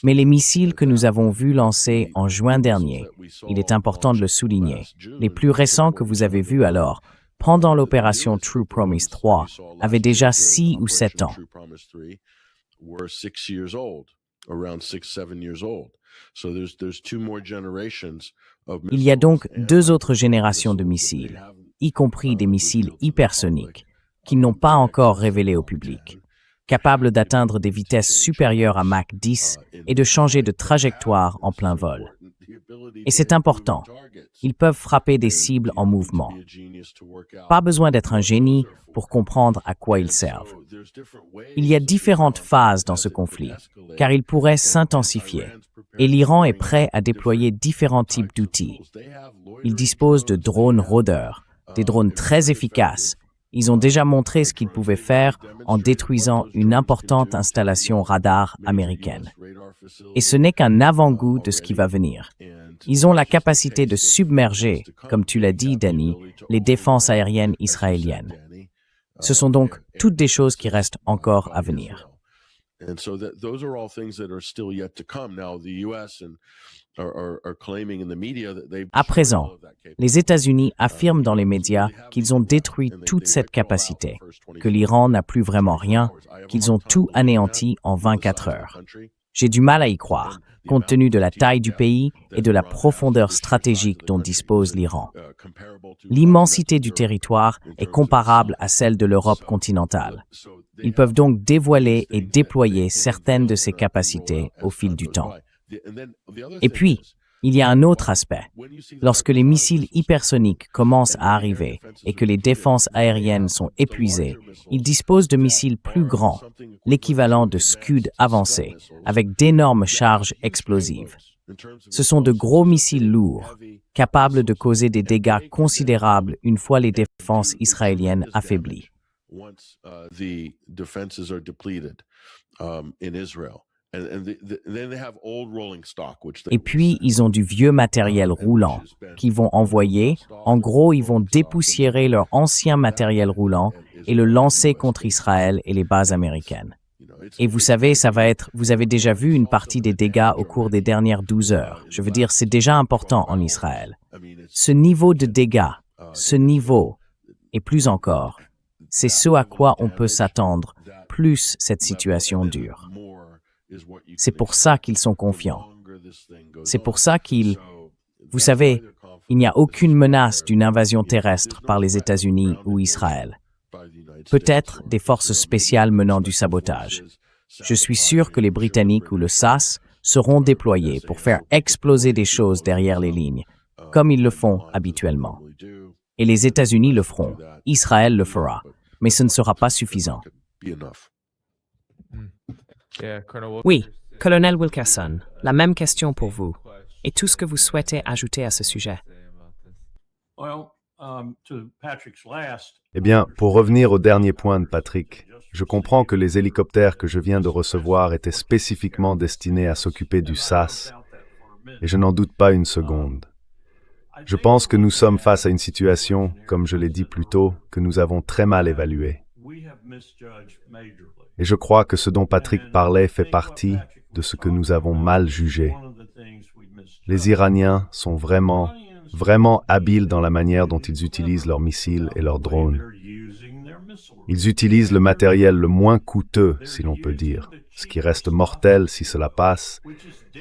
Mais les missiles que nous avons vus lancer en juin dernier, il est important de le souligner, les plus récents que vous avez vus alors, pendant l'opération True Promise 3, avaient déjà 6 ou 7 ans. Il y a donc 2 autres générations de missiles, y compris des missiles hypersoniques, qui n'ont pas encore révélé au public, capables d'atteindre des vitesses supérieures à Mach 10 et de changer de trajectoire en plein vol. Et c'est important, ils peuvent frapper des cibles en mouvement. Pas besoin d'être un génie pour comprendre à quoi ils servent. Il y a différentes phases dans ce conflit, car il pourrait s'intensifier. Et l'Iran est prêt à déployer différents types d'outils. Il dispose de drones rôdeurs, des drones très efficaces. Ils ont déjà montré ce qu'ils pouvaient faire en détruisant une importante installation radar américaine. Et ce n'est qu'un avant-goût de ce qui va venir. Ils ont la capacité de submerger, comme tu l'as dit, Danny, les défenses aériennes israéliennes. Ce sont donc toutes des choses qui restent encore à venir. À présent, les États-Unis affirment dans les médias qu'ils ont détruit toute cette capacité, que l'Iran n'a plus vraiment rien, qu'ils ont tout anéanti en 24 heures. J'ai du mal à y croire, compte tenu de la taille du pays et de la profondeur stratégique dont dispose l'Iran. L'immensité du territoire est comparable à celle de l'Europe continentale. Ils peuvent donc dévoiler et déployer certaines de ces capacités au fil du temps. Et puis, il y a un autre aspect. Lorsque les missiles hypersoniques commencent à arriver et que les défenses aériennes sont épuisées, ils disposent de missiles plus grands, l'équivalent de Scud avancés, avec d'énormes charges explosives. Ce sont de gros missiles lourds, capables de causer des dégâts considérables une fois les défenses israéliennes affaiblies. Et puis, ils ont du vieux matériel roulant qu'ils vont envoyer. En gros, ils vont dépoussiérer leur ancien matériel roulant et le lancer contre Israël et les bases américaines. Et vous savez, vous avez déjà vu une partie des dégâts au cours des dernières 12 heures. Je veux dire, c'est déjà important en Israël. Ce niveau de dégâts, et plus encore, c'est ce à quoi on peut s'attendre, plus cette situation dure. C'est pour ça qu'ils sont confiants. C'est pour ça vous savez, il n'y a aucune menace d'une invasion terrestre par les États-Unis ou Israël. Peut-être des forces spéciales menant du sabotage. Je suis sûr que les Britanniques ou le SAS seront déployés pour faire exploser des choses derrière les lignes, comme ils le font habituellement. Et les États-Unis le feront, Israël le fera, mais ce ne sera pas suffisant. Oui, colonel Wilkerson, la même question pour vous. Et tout ce que vous souhaitez ajouter à ce sujet? Eh bien, pour revenir au dernier point de Patrick, je comprends que les hélicoptères que je viens de recevoir étaient spécifiquement destinés à s'occuper du SAS, et je n'en doute pas une seconde. Je pense que nous sommes face à une situation, comme je l'ai dit plus tôt, que nous avons très mal évaluée. Et je crois que ce dont Patrick parlait fait partie de ce que nous avons mal jugé. Les Iraniens sont vraiment habiles dans la manière dont ils utilisent leurs missiles et leurs drones. Ils utilisent le matériel le moins coûteux, si l'on peut dire, ce qui reste mortel si cela passe,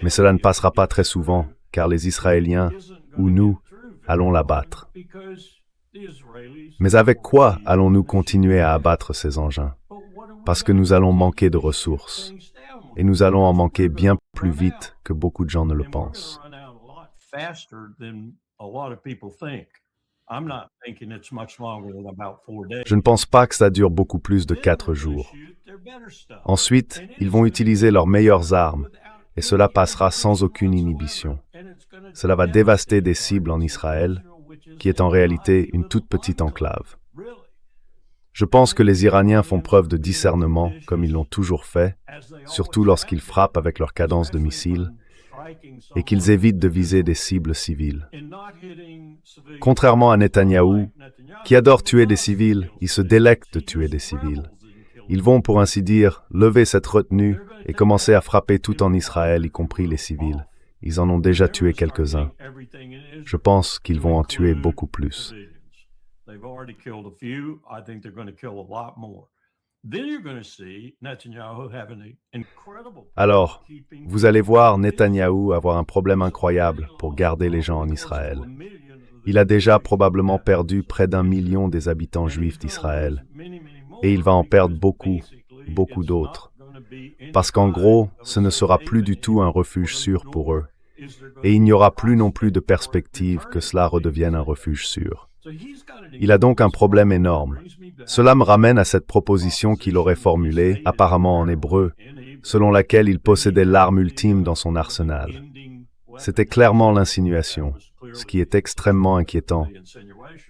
mais cela ne passera pas très souvent, car les Israéliens, ou nous, allons l'abattre. Mais avec quoi allons-nous continuer à abattre ces engins? Parce que nous allons manquer de ressources, et nous allons en manquer bien plus vite que beaucoup de gens ne le pensent. Je ne pense pas que ça dure beaucoup plus de 4 jours. Ensuite, ils vont utiliser leurs meilleures armes, et cela passera sans aucune inhibition. Cela va dévaster des cibles en Israël, qui est en réalité une toute petite enclave. Je pense que les Iraniens font preuve de discernement, comme ils l'ont toujours fait, surtout lorsqu'ils frappent avec leur cadence de missiles, et qu'ils évitent de viser des cibles civiles. Contrairement à Netanyahou, qui adore tuer des civils, ils se délectent de tuer des civils. Ils vont, pour ainsi dire, lever cette retenue et commencer à frapper tout en Israël, y compris les civils. Ils en ont déjà tué quelques-uns. Je pense qu'ils vont en tuer beaucoup plus. Alors, vous allez voir Netanyahou avoir un problème incroyable pour garder les gens en Israël. Il a déjà probablement perdu près d'1 million des habitants juifs d'Israël. Et il va en perdre beaucoup d'autres. Parce qu'en gros, ce ne sera plus du tout un refuge sûr pour eux. Et il n'y aura plus non plus de perspective que cela redevienne un refuge sûr. Il a donc un problème énorme. Cela me ramène à cette proposition qu'il aurait formulée, apparemment en hébreu, selon laquelle il possédait l'arme ultime dans son arsenal. C'était clairement l'insinuation, ce qui est extrêmement inquiétant.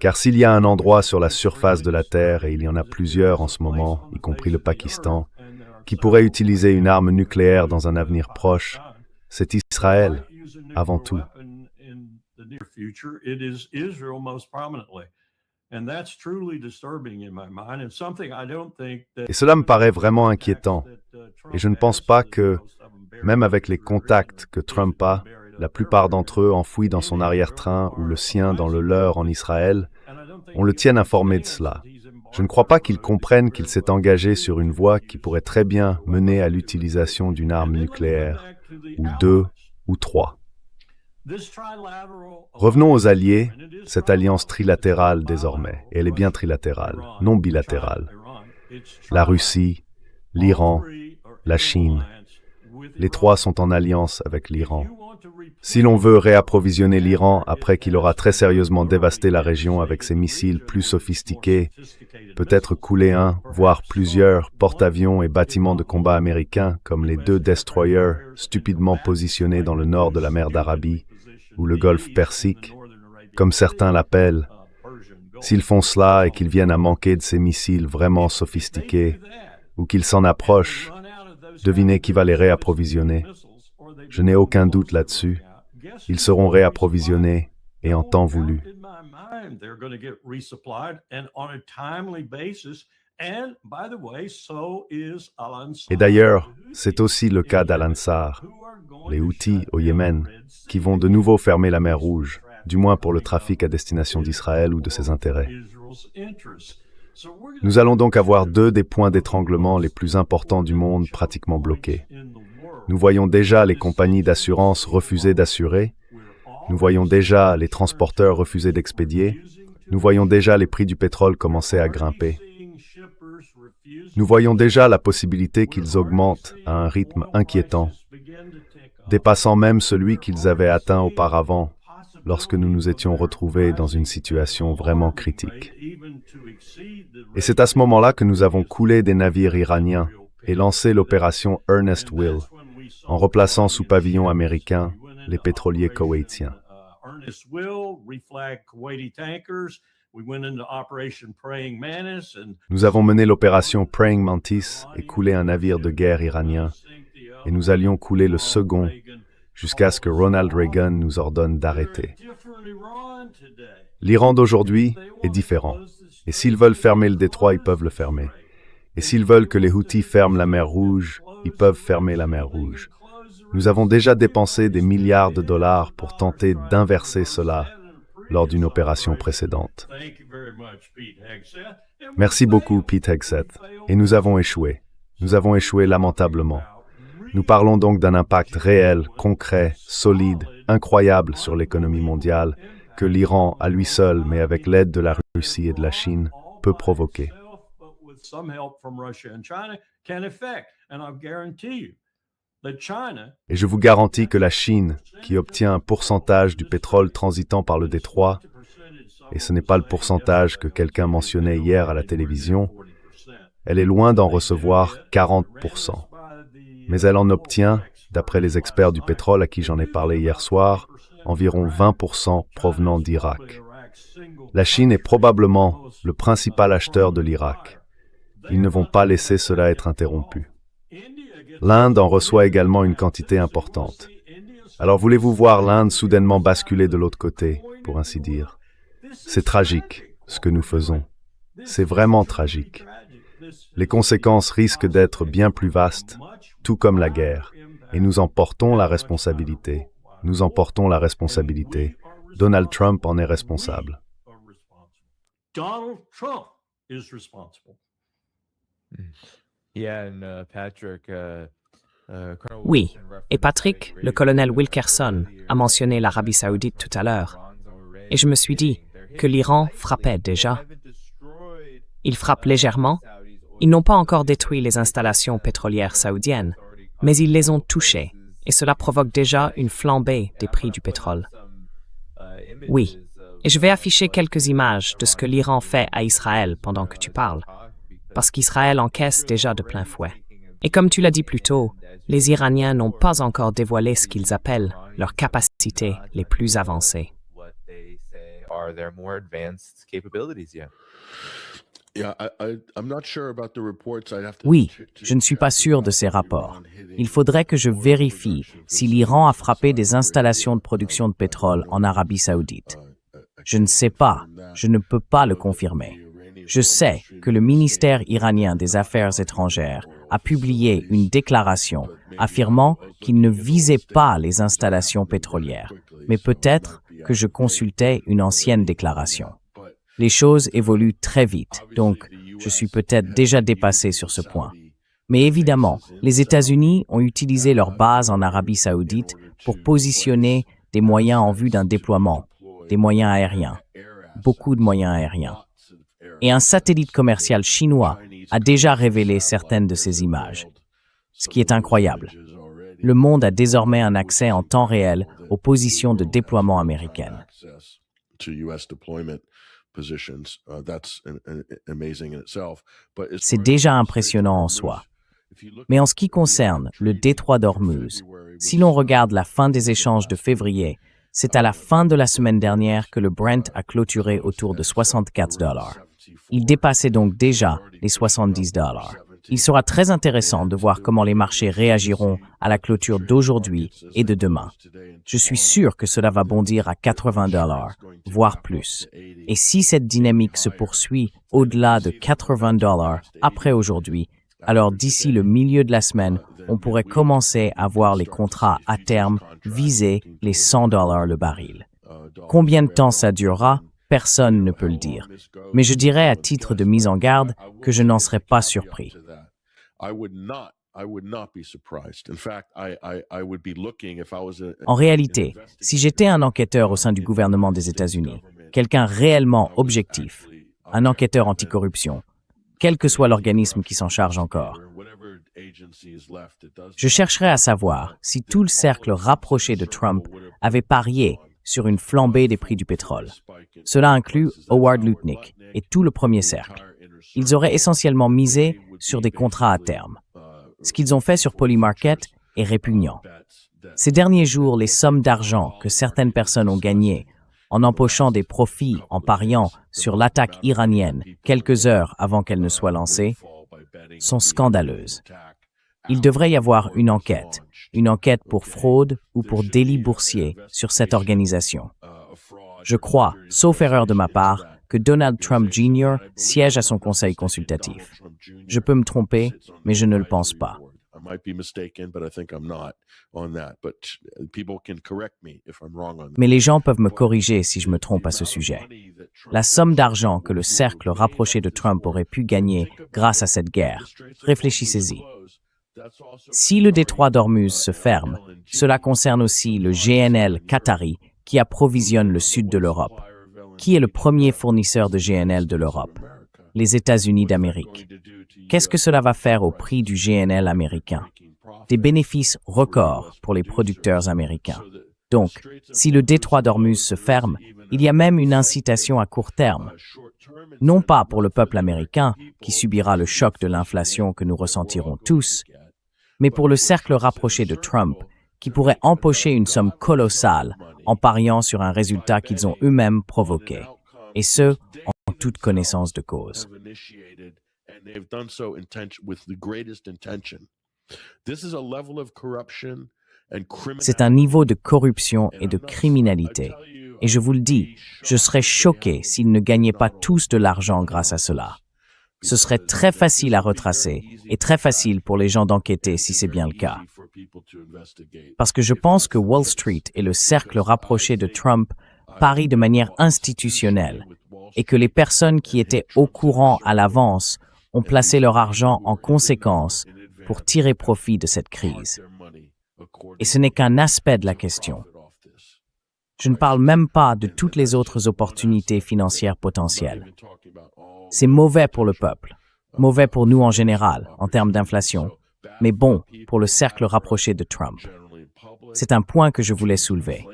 Car s'il y a un endroit sur la surface de la Terre, et il y en a plusieurs en ce moment, y compris le Pakistan, qui pourrait utiliser une arme nucléaire dans un avenir proche, c'est Israël, avant tout. Et cela me paraît vraiment inquiétant. Et je ne pense pas que, même avec les contacts que Trump a, la plupart d'entre eux enfouis dans son arrière-train ou le sien dans le leur en Israël, on le tienne informé de cela. Je ne crois pas qu'il comprenne qu'il s'est engagé sur une voie qui pourrait très bien mener à l'utilisation d'une arme nucléaire, ou 2 ou 3. Revenons aux alliés, cette alliance trilatérale désormais, et elle est bien trilatérale, non bilatérale. La Russie, l'Iran, la Chine, les 3 sont en alliance avec l'Iran. Si l'on veut réapprovisionner l'Iran après qu'il aura très sérieusement dévasté la région avec ses missiles plus sophistiqués, peut-être couler un, voire plusieurs porte-avions et bâtiments de combat américains comme les 2 destroyers stupidement positionnés dans le nord de la mer d'Arabie ou le golfe Persique, comme certains l'appellent, s'ils font cela et qu'ils viennent à manquer de ces missiles vraiment sophistiqués ou qu'ils s'en approchent, devinez qui va les réapprovisionner. Je n'ai aucun doute là-dessus. Ils seront réapprovisionnés et en temps voulu. Et d'ailleurs, c'est aussi le cas d'Al-Ansar, les Houthis au Yémen, qui vont de nouveau fermer la mer Rouge, du moins pour le trafic à destination d'Israël ou de ses intérêts. Nous allons donc avoir 2 des points d'étranglement les plus importants du monde pratiquement bloqués. Nous voyons déjà les compagnies d'assurance refuser d'assurer. Nous voyons déjà les transporteurs refuser d'expédier. Nous voyons déjà les prix du pétrole commencer à grimper. Nous voyons déjà la possibilité qu'ils augmentent à un rythme inquiétant, dépassant même celui qu'ils avaient atteint auparavant lorsque nous nous étions retrouvés dans une situation vraiment critique. Et c'est à ce moment-là que nous avons coulé des navires iraniens et lancé l'opération Earnest Will, en replaçant sous pavillon américain les pétroliers koweïtiens. Nous avons mené l'opération Praying Mantis et coulé un navire de guerre iranien, et nous allions couler le second jusqu'à ce que Ronald Reagan nous ordonne d'arrêter. L'Iran d'aujourd'hui est différent, et s'ils veulent fermer le détroit, ils peuvent le fermer. Et s'ils veulent que les Houthis ferment la mer Rouge, ils peuvent fermer la mer Rouge. Nous avons déjà dépensé des milliards de dollars pour tenter d'inverser cela lors d'une opération précédente. Merci beaucoup, Pete Hegseth. Et nous avons échoué. Nous avons échoué lamentablement. Nous parlons donc d'un impact réel, concret, solide, incroyable sur l'économie mondiale que l'Iran, à lui seul, mais avec l'aide de la Russie et de la Chine, peut provoquer. Et je vous garantis que la Chine, qui obtient un pourcentage du pétrole transitant par le détroit, et ce n'est pas le pourcentage que quelqu'un mentionnait hier à la télévision, elle est loin d'en recevoir 40%. Mais elle en obtient, d'après les experts du pétrole à qui j'en ai parlé hier soir, environ 20% provenant d'Irak. La Chine est probablement le principal acheteur de l'Irak. Ils ne vont pas laisser cela être interrompu. L'Inde en reçoit également une quantité importante. Alors voulez-vous voir l'Inde soudainement basculer de l'autre côté, pour ainsi dire? C'est tragique, ce que nous faisons. C'est vraiment tragique. Les conséquences risquent d'être bien plus vastes, tout comme la guerre, et nous en portons la responsabilité. Nous en portons la responsabilité. Donald Trump en est responsable. Donald Trump is responsible. Oui, et Patrick, le colonel Wilkerson, a mentionné l'Arabie saoudite tout à l'heure. Et je me suis dit que l'Iran frappait déjà. Ils frappent légèrement. Ils n'ont pas encore détruit les installations pétrolières saoudiennes, mais ils les ont touchées, et cela provoque déjà une flambée des prix du pétrole. Oui, et je vais afficher quelques images de ce que l'Iran fait à Israël pendant que tu parles, parce qu'Israël encaisse déjà de plein fouet. Et comme tu l'as dit plus tôt, les Iraniens n'ont pas encore dévoilé ce qu'ils appellent leurs capacités les plus avancées. Oui, je ne suis pas sûr de ces rapports. Il faudrait que je vérifie si l'Iran a frappé des installations de production de pétrole en Arabie saoudite. Je ne sais pas, je ne peux pas le confirmer. Je sais que le ministère iranien des Affaires étrangères a publié une déclaration affirmant qu'il ne visait pas les installations pétrolières, mais peut-être que je consultais une ancienne déclaration. Les choses évoluent très vite, donc je suis peut-être déjà dépassé sur ce point. Mais évidemment, les États-Unis ont utilisé leur base en Arabie saoudite pour positionner des moyens en vue d'un déploiement, des moyens aériens, beaucoup de moyens aériens. Et un satellite commercial chinois a déjà révélé certaines de ces images, ce qui est incroyable. Le monde a désormais un accès en temps réel aux positions de déploiement américaines. C'est déjà impressionnant en soi. Mais en ce qui concerne le détroit d'Ormuz, si l'on regarde la fin des échanges de février, c'est à la fin de la semaine dernière que le Brent a clôturé autour de $64. Il dépassait donc déjà les $70. Il sera très intéressant de voir comment les marchés réagiront à la clôture d'aujourd'hui et de demain. Je suis sûr que cela va bondir à $80, voire plus. Et si cette dynamique se poursuit au-delà de $80 après aujourd'hui, alors d'ici le milieu de la semaine, on pourrait commencer à voir les contrats à terme viser les $100 le baril. Combien de temps ça durera? Personne ne peut le dire. Mais je dirais à titre de mise en garde que je n'en serais pas surpris. En réalité, si j'étais un enquêteur au sein du gouvernement des États-Unis, quelqu'un réellement objectif, un enquêteur anticorruption, quel que soit l'organisme qui s'en charge encore, je chercherais à savoir si tout le cercle rapproché de Trump avait parié sur une flambée des prix du pétrole. Cela inclut Howard Lutnick et tout le premier cercle. Ils auraient essentiellement misé sur des contrats à terme. Ce qu'ils ont fait sur Polymarket est répugnant. Ces derniers jours, les sommes d'argent que certaines personnes ont gagnées en empochant des profits en pariant sur l'attaque iranienne quelques heures avant qu'elle ne soit lancée sont scandaleuses. Il devrait y avoir une enquête pour fraude ou pour délit boursier sur cette organisation. Je crois, sauf erreur de ma part, que Donald Trump Jr. siège à son conseil consultatif. Je peux me tromper, mais je ne le pense pas. Mais les gens peuvent me corriger si je me trompe à ce sujet. La somme d'argent que le cercle rapproché de Trump aurait pu gagner grâce à cette guerre, réfléchissez-y. Si le détroit d'Ormuz se ferme, cela concerne aussi le GNL qatari qui approvisionne le sud de l'Europe. Qui est le premier fournisseur de GNL de l'Europe? Les États-Unis d'Amérique. Qu'est-ce que cela va faire au prix du GNL américain? Des bénéfices records pour les producteurs américains. Donc, si le détroit d'Ormuz se ferme, il y a même une incitation à court terme. Non pas pour le peuple américain, qui subira le choc de l'inflation que nous ressentirons tous, mais pour le cercle rapproché de Trump, qui pourrait empocher une somme colossale en pariant sur un résultat qu'ils ont eux-mêmes provoqué, et ce, en toute connaissance de cause. C'est un niveau de corruption et de criminalité. Et je vous le dis, je serais choqué s'ils ne gagnaient pas tous de l'argent grâce à cela. Ce serait très facile à retracer et très facile pour les gens d'enquêter si c'est bien le cas. Parce que je pense que Wall Street et le cercle rapproché de Trump parient de manière institutionnelle et que les personnes qui étaient au courant à l'avance ont placé leur argent en conséquence pour tirer profit de cette crise. Et ce n'est qu'un aspect de la question. Je ne parle même pas de toutes les autres opportunités financières potentielles. C'est mauvais pour le peuple, mauvais pour nous en général, en termes d'inflation, mais bon pour le cercle rapproché de Trump. C'est un point que je voulais soulever.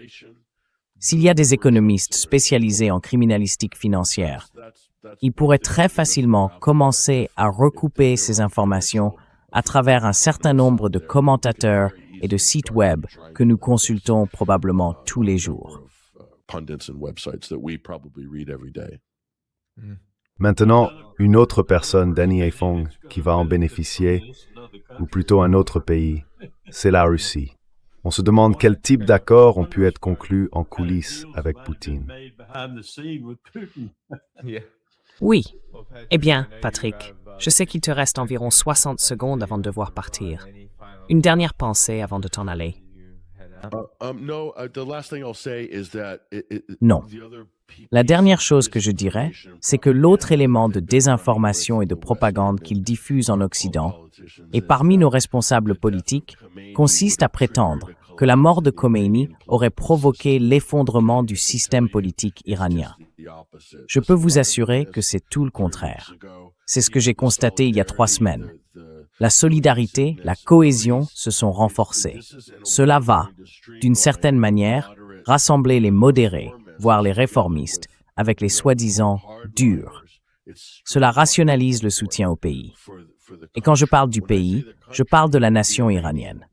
S'il y a des économistes spécialisés en criminalistique financière, ils pourraient très facilement commencer à recouper ces informations à travers un certain nombre de commentateurs et de sites web que nous consultons probablement tous les jours. Maintenant, une autre personne, Danny Aifong, qui va en bénéficier, ou plutôt un autre pays, c'est la Russie. On se demande quel type d'accords ont pu être conclus en coulisses avec Poutine. Oui. Eh bien, Patrick, je sais qu'il te reste environ 60 secondes avant de devoir partir. Une dernière pensée avant de t'en aller. Non. La dernière chose que je dirais, c'est que l'autre élément de désinformation et de propagande qu'ils diffusent en Occident, et parmi nos responsables politiques, consiste à prétendre que la mort de Khomeini aurait provoqué l'effondrement du système politique iranien. Je peux vous assurer que c'est tout le contraire. C'est ce que j'ai constaté il y a 3 semaines. La solidarité, la cohésion se sont renforcées. Cela va, d'une certaine manière, rassembler les modérés, voire les réformistes, avec les soi-disant durs. Cela rationalise le soutien au pays. Et quand je parle du pays, je parle de la nation iranienne.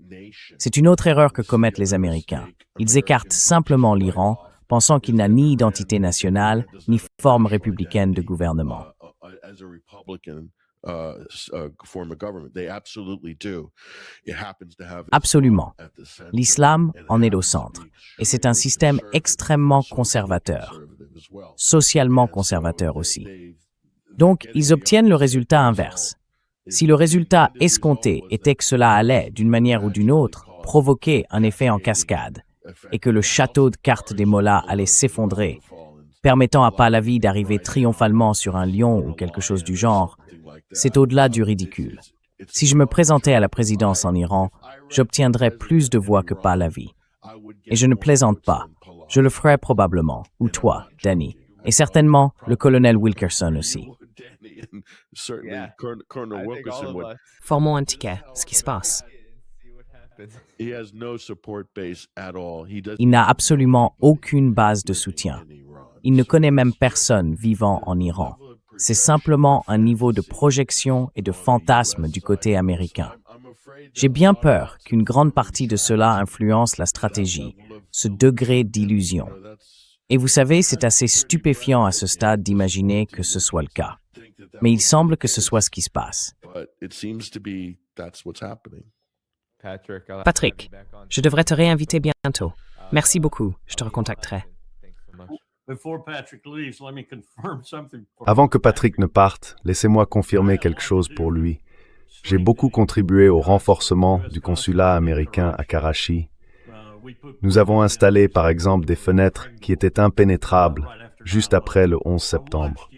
C'est une autre erreur que commettent les Américains. Ils écartent simplement l'Iran, pensant qu'il n'a ni identité nationale, ni forme républicaine de gouvernement. Absolument. L'islam en est au centre. Et c'est un système extrêmement conservateur, socialement conservateur aussi. Donc, ils obtiennent le résultat inverse. Si le résultat escompté était que cela allait, d'une manière ou d'une autre, provoquer un effet en cascade, et que le château de cartes des Mollahs allait s'effondrer, permettant à Pahlavi d'arriver triomphalement sur un lion ou quelque chose du genre, c'est au-delà du ridicule. Si je me présentais à la présidence en Iran, j'obtiendrais plus de voix que Pahlavi. Et je ne plaisante pas. Je le ferais probablement, ou toi, Danny, et certainement le colonel Wilkerson aussi. Formons un ticket, ce qui se passe. Il n'a absolument aucune base de soutien. Il ne connaît même personne vivant en Iran. C'est simplement un niveau de projection et de fantasme du côté américain. J'ai bien peur qu'une grande partie de cela influence la stratégie, ce degré d'illusion. Et vous savez, c'est assez stupéfiant à ce stade d'imaginer que ce soit le cas. Mais il semble que ce soit ce qui se passe. Patrick, je devrais te réinviter bientôt. Merci beaucoup, je te recontacterai. Avant que Patrick ne parte, laissez-moi confirmer quelque chose pour lui. J'ai beaucoup contribué au renforcement du consulat américain à Karachi. Nous avons installé, par exemple, des fenêtres qui étaient impénétrables juste après le 11 septembre.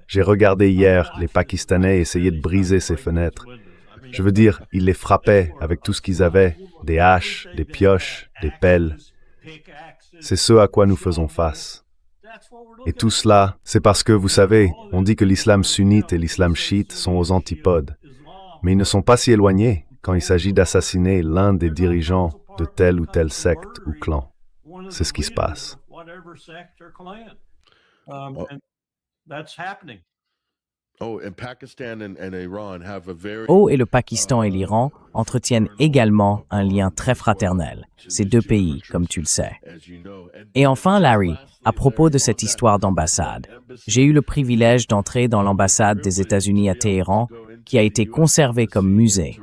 J'ai regardé hier les Pakistanais essayer de briser ces fenêtres. Je veux dire, ils les frappaient avec tout ce qu'ils avaient, des haches, des pioches, des pelles. C'est ce à quoi nous faisons face. Et tout cela, c'est parce que, vous savez, on dit que l'islam sunnite et l'islam chiite sont aux antipodes. Mais ils ne sont pas si éloignés quand il s'agit d'assassiner l'un des dirigeants de telle ou telle secte ou clan. C'est ce qui se passe. Et le Pakistan et l'Iran entretiennent également un lien très fraternel, ces deux pays, comme tu le sais. Et enfin, Larry, à propos de cette histoire d'ambassade, j'ai eu le privilège d'entrer dans l'ambassade des États-Unis à Téhéran, qui a été conservée comme musée,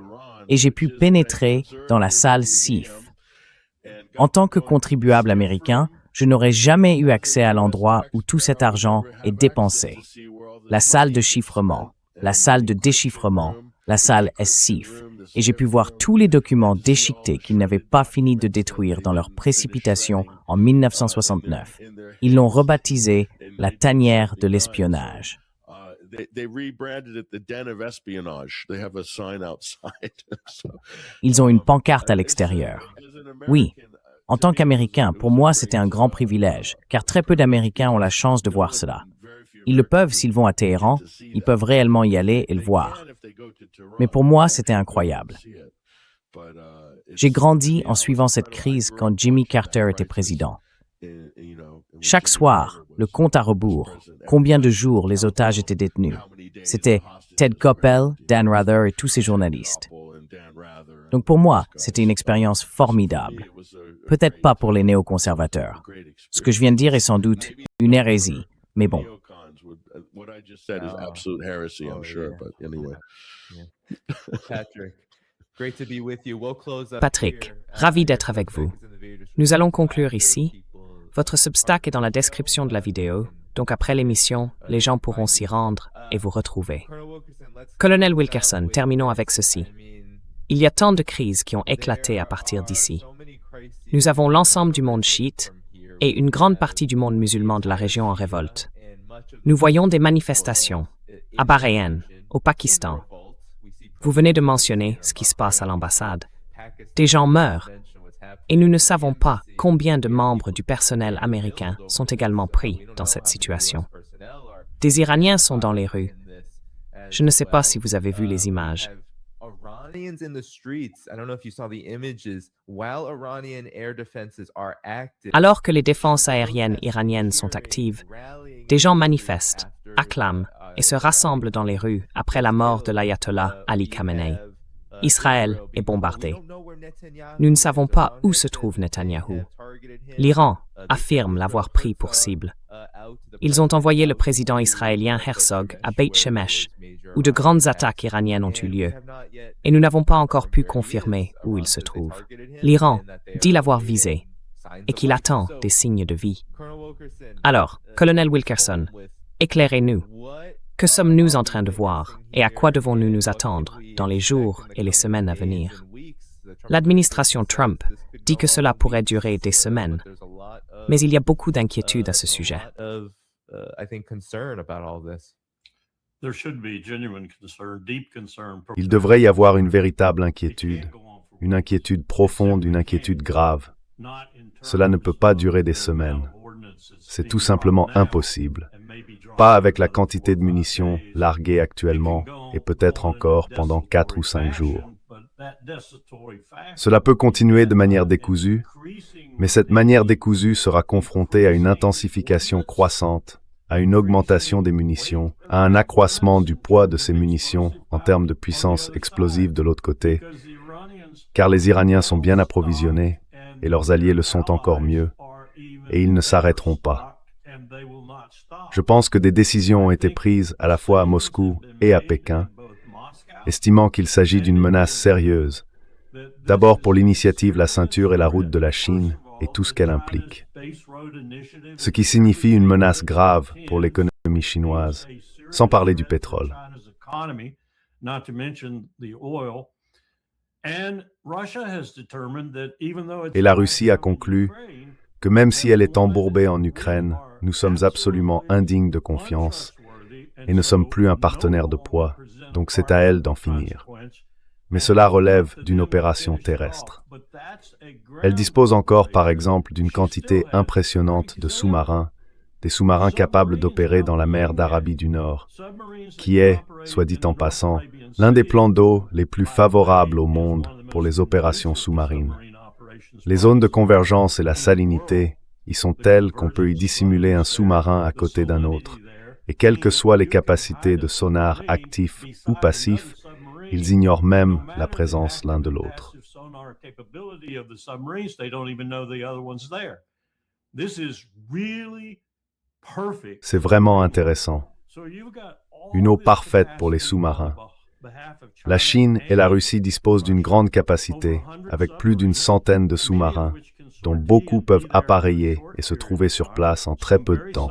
et j'ai pu pénétrer dans la salle SIF. En tant que contribuable américain, je n'aurais jamais eu accès à l'endroit où tout cet argent est dépensé. La salle de chiffrement, la salle de déchiffrement, la salle SIF, et j'ai pu voir tous les documents déchiquetés qu'ils n'avaient pas fini de détruire dans leur précipitation en 1969. Ils l'ont rebaptisé la tanière de l'espionnage. Ils ont une pancarte à l'extérieur. Oui, en tant qu'Américain, pour moi, c'était un grand privilège, car très peu d'Américains ont la chance de voir cela. Ils le peuvent s'ils vont à Téhéran, ils peuvent réellement y aller et le voir. Mais pour moi, c'était incroyable. J'ai grandi en suivant cette crise quand Jimmy Carter était président. Chaque soir, le compte à rebours, combien de jours les otages étaient détenus. C'était Ted Koppel, Dan Rather et tous ces journalistes. Donc pour moi, c'était une expérience formidable. Peut-être pas pour les néoconservateurs. Ce que je viens de dire est sans doute une hérésie, mais bon. Patrick, ravi d'être avec vous. Nous allons conclure ici. Votre Substack est dans la description de la vidéo, donc après l'émission, les gens pourront s'y rendre et vous retrouver. Colonel Wilkerson, terminons avec ceci. Il y a tant de crises qui ont éclaté à partir d'ici. Nous avons l'ensemble du monde chiite et une grande partie du monde musulman de la région en révolte. Nous voyons des manifestations à Bahreïn, au Pakistan. Vous venez de mentionner ce qui se passe à l'ambassade. Des gens meurent. Et nous ne savons pas combien de membres du personnel américain sont également pris dans cette situation. Des Iraniens sont dans les rues. Je ne sais pas si vous avez vu les images. Alors que les défenses aériennes iraniennes sont actives, des gens manifestent, acclament et se rassemblent dans les rues après la mort de l'ayatollah Ali Khamenei. Israël est bombardé. Nous ne savons pas où se trouve Netanyahou. L'Iran affirme l'avoir pris pour cible. Ils ont envoyé le président israélien Herzog à Beit Shemesh, où de grandes attaques iraniennes ont eu lieu. Et nous n'avons pas encore pu confirmer où il se trouve. L'Iran dit l'avoir visé et qu'il attend des signes de vie. Alors, Colonel Wilkerson, éclairez-nous. Que sommes-nous en train de voir et à quoi devons-nous nous attendre dans les jours et les semaines à venir? L'administration Trump dit que cela pourrait durer des semaines, mais il y a beaucoup d'inquiétudes à ce sujet. Il devrait y avoir une véritable inquiétude, une inquiétude profonde, une inquiétude grave. Cela ne peut pas durer des semaines. C'est tout simplement impossible. Pas avec la quantité de munitions larguées actuellement et peut-être encore pendant 4 ou 5 jours. Cela peut continuer de manière décousue, mais cette manière décousue sera confrontée à une intensification croissante, à une augmentation des munitions, à un accroissement du poids de ces munitions en termes de puissance explosive de l'autre côté, car les Iraniens sont bien approvisionnés et leurs alliés le sont encore mieux, et ils ne s'arrêteront pas. Je pense que des décisions ont été prises à la fois à Moscou et à Pékin, estimant qu'il s'agit d'une menace sérieuse, d'abord pour l'initiative La Ceinture et la Route de la Chine et tout ce qu'elle implique, ce qui signifie une menace grave pour l'économie chinoise, sans parler du pétrole. not to mention the oil. And Russia has determined that even though it's Et la Russie a conclu que même si elle est embourbée en Ukraine, nous sommes absolument indignes de confiance et ne sommes plus un partenaire de poids, donc c'est à elle d'en finir. Mais cela relève d'une opération terrestre. Elle dispose encore, par exemple, d'une quantité impressionnante de sous-marins, des sous-marins capables d'opérer dans la mer d'Arabie du Nord, qui est, soit dit en passant, l'un des plans d'eau les plus favorables au monde pour les opérations sous-marines. Les zones de convergence et la salinité y sont telles qu'on peut y dissimuler un sous-marin à côté d'un autre, et quelles que soient les capacités de sonar actifs ou passifs, ils ignorent même la présence l'un de l'autre. C'est vraiment intéressant. Une eau parfaite pour les sous-marins. La Chine et la Russie disposent d'une grande capacité, avec plus d'une centaine de sous-marins, dont beaucoup peuvent appareiller et se trouver sur place en très peu de temps.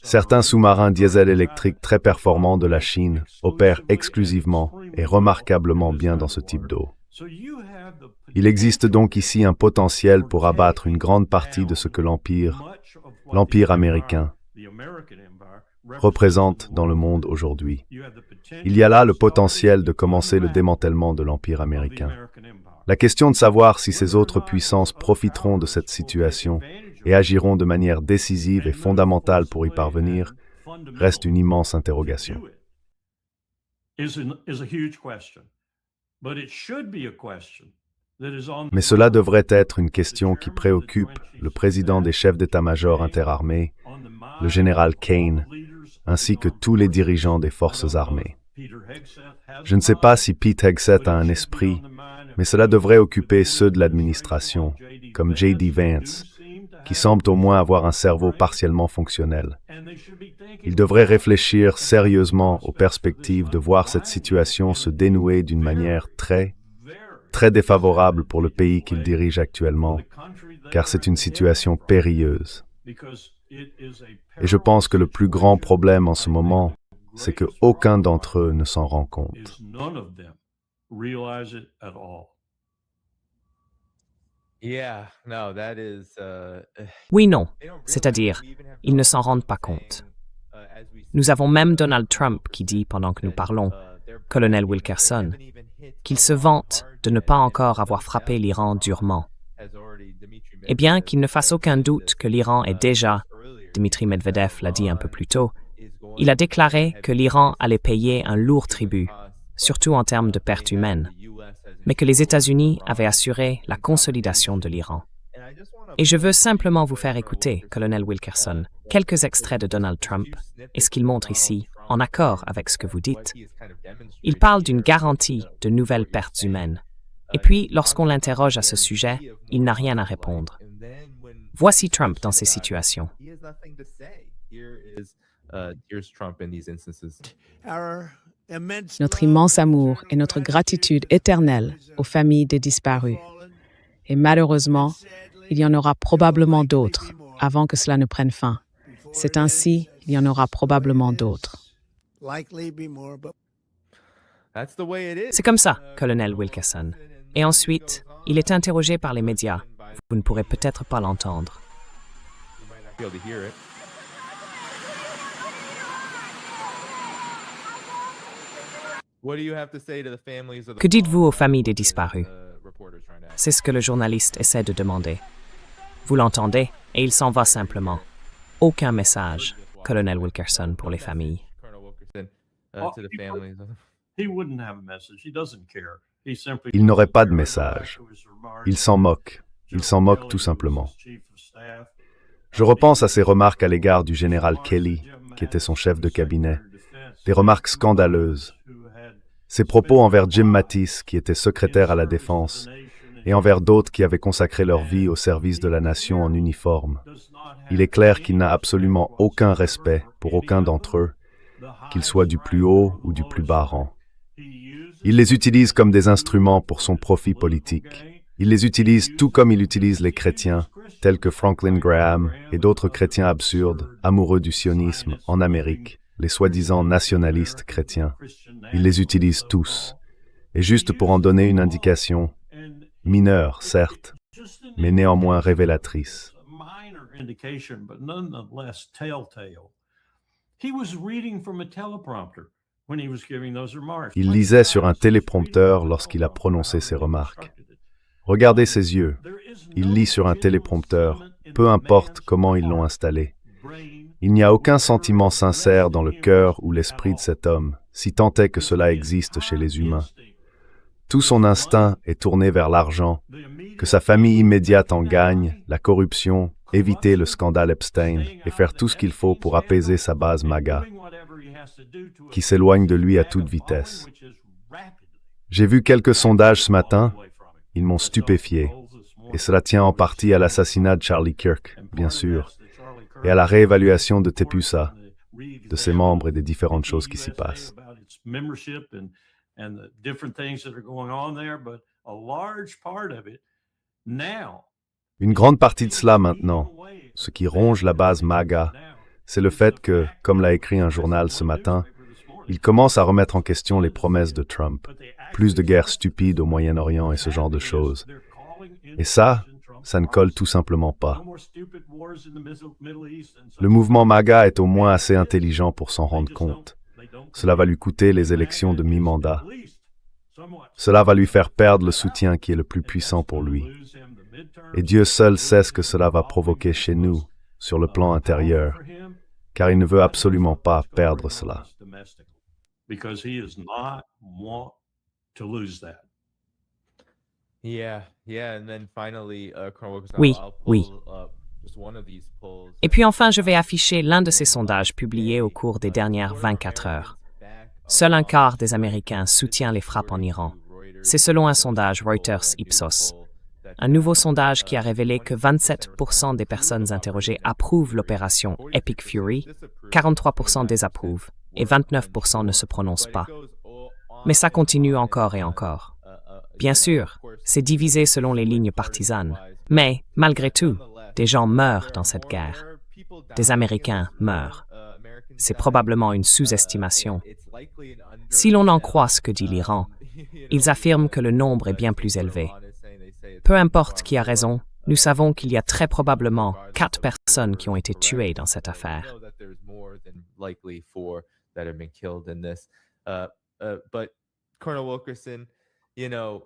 Certains sous-marins diesel électriques très performants de la Chine opèrent exclusivement et remarquablement bien dans ce type d'eau. Il existe donc ici un potentiel pour abattre une grande partie de ce que l'Empire américain, représente dans le monde aujourd'hui. Il y a là le potentiel de commencer le démantèlement de l'Empire américain. La question de savoir si ces autres puissances profiteront de cette situation et agiront de manière décisive et fondamentale pour y parvenir reste une immense interrogation. Mais cela devrait être une question qui préoccupe le président des chefs d'état-major interarmés, le général Kane, ainsi que tous les dirigeants des forces armées. Je ne sais pas si Pete Hegseth a un esprit, mais cela devrait occuper ceux de l'administration, comme J.D. Vance, qui semblent au moins avoir un cerveau partiellement fonctionnel. Ils devraient réfléchir sérieusement aux perspectives de voir cette situation se dénouer d'une manière très défavorable pour le pays qu'ils dirigent actuellement, car c'est une situation périlleuse. Et je pense que le plus grand problème en ce moment, c'est qu'aucun d'entre eux ne s'en rend compte. Oui, non. C'est-à-dire, ils ne s'en rendent pas compte. Nous avons même Donald Trump qui dit, pendant que nous parlons, colonel Wilkerson, qu'il se vante de ne pas encore avoir frappé l'Iran durement. Eh bien, qu'il ne fasse aucun doute que l'Iran est déjà, Dmitri Medvedev l'a dit un peu plus tôt, il a déclaré que l'Iran allait payer un lourd tribut, surtout en termes de pertes humaines, mais que les États-Unis avaient assuré la consolidation de l'Iran. Et je veux simplement vous faire écouter, colonel Wilkerson, quelques extraits de Donald Trump et ce qu'il montre ici, en accord avec ce que vous dites. Il parle d'une garantie de nouvelles pertes humaines. Et puis, lorsqu'on l'interroge à ce sujet, il n'a rien à répondre. Voici Trump dans ces situations. Notre immense amour et notre gratitude éternelle aux familles des disparus. Et malheureusement, il y en aura probablement d'autres avant que cela ne prenne fin. C'est ainsi, il y en aura probablement d'autres. C'est comme ça, colonel Wilkerson. Et ensuite, il est interrogé par les médias. Vous ne pourrez peut-être pas l'entendre. Que dites-vous aux familles des disparus? C'est ce que le journaliste essaie de demander. Vous l'entendez, et il s'en va simplement. Aucun message, colonel Wilkerson, pour les familles. Il n'aurait pas de message. Il s'en moque. Il s'en moque tout simplement. Je repense à ses remarques à l'égard du général Kelly, qui était son chef de cabinet. Des remarques scandaleuses. Ses propos envers Jim Mattis, qui était secrétaire à la Défense, et envers d'autres qui avaient consacré leur vie au service de la nation en uniforme. Il est clair qu'il n'a absolument aucun respect pour aucun d'entre eux, qu'ils soient du plus haut ou du plus bas rang. Il les utilise comme des instruments pour son profit politique. Il les utilise tout comme il utilise les chrétiens, tels que Franklin Graham et d'autres chrétiens absurdes, amoureux du sionisme en Amérique, les soi-disant nationalistes chrétiens. Ils les utilisent tous. Et juste pour en donner une indication, mineure, certes, mais néanmoins révélatrice. Il lisait sur un téléprompteur lorsqu'il a prononcé ces remarques. Regardez ses yeux. Il lit sur un téléprompteur, peu importe comment ils l'ont installé. Il n'y a aucun sentiment sincère dans le cœur ou l'esprit de cet homme, si tant est que cela existe chez les humains. Tout son instinct est tourné vers l'argent, que sa famille immédiate en gagne, la corruption, éviter le scandale Epstein et faire tout ce qu'il faut pour apaiser sa base MAGA, qui s'éloigne de lui à toute vitesse. J'ai vu quelques sondages ce matin, ils m'ont stupéfié, et cela tient en partie à l'assassinat de Charlie Kirk, bien sûr, et à la réévaluation de Tepusa, de ses membres et des différentes choses qui s'y passent. Une grande partie de cela maintenant, ce qui ronge la base MAGA, c'est le fait que, comme l'a écrit un journal ce matin, il commence à remettre en question les promesses de Trump. Plus de guerres stupides au Moyen-Orient et ce genre de choses. Et ça ne colle tout simplement pas. Le mouvement MAGA est au moins assez intelligent pour s'en rendre compte. Cela va lui coûter les élections de mi-mandat. Cela va lui faire perdre le soutien qui est le plus puissant pour lui. Et Dieu seul sait ce que cela va provoquer chez nous, sur le plan intérieur, car il ne veut absolument pas perdre cela. Oui, oui. Et puis enfin, je vais afficher l'un de ces sondages publiés au cours des dernières 24 heures. Seul un quart des Américains soutient les frappes en Iran. C'est selon un sondage Reuters Ipsos. Un nouveau sondage qui a révélé que 27% des personnes interrogées approuvent l'opération Epic Fury, 43% désapprouvent et 29% ne se prononcent pas. Mais ça continue encore et encore. Bien sûr, c'est divisé selon les lignes partisanes, mais malgré tout, des gens meurent dans cette guerre. Des Américains meurent. C'est probablement une sous-estimation. Si l'on en croit ce que dit l'Iran, ils affirment que le nombre est bien plus élevé. Peu importe qui a raison, nous savons qu'il y a très probablement 4 personnes qui ont été tuées dans cette affaire.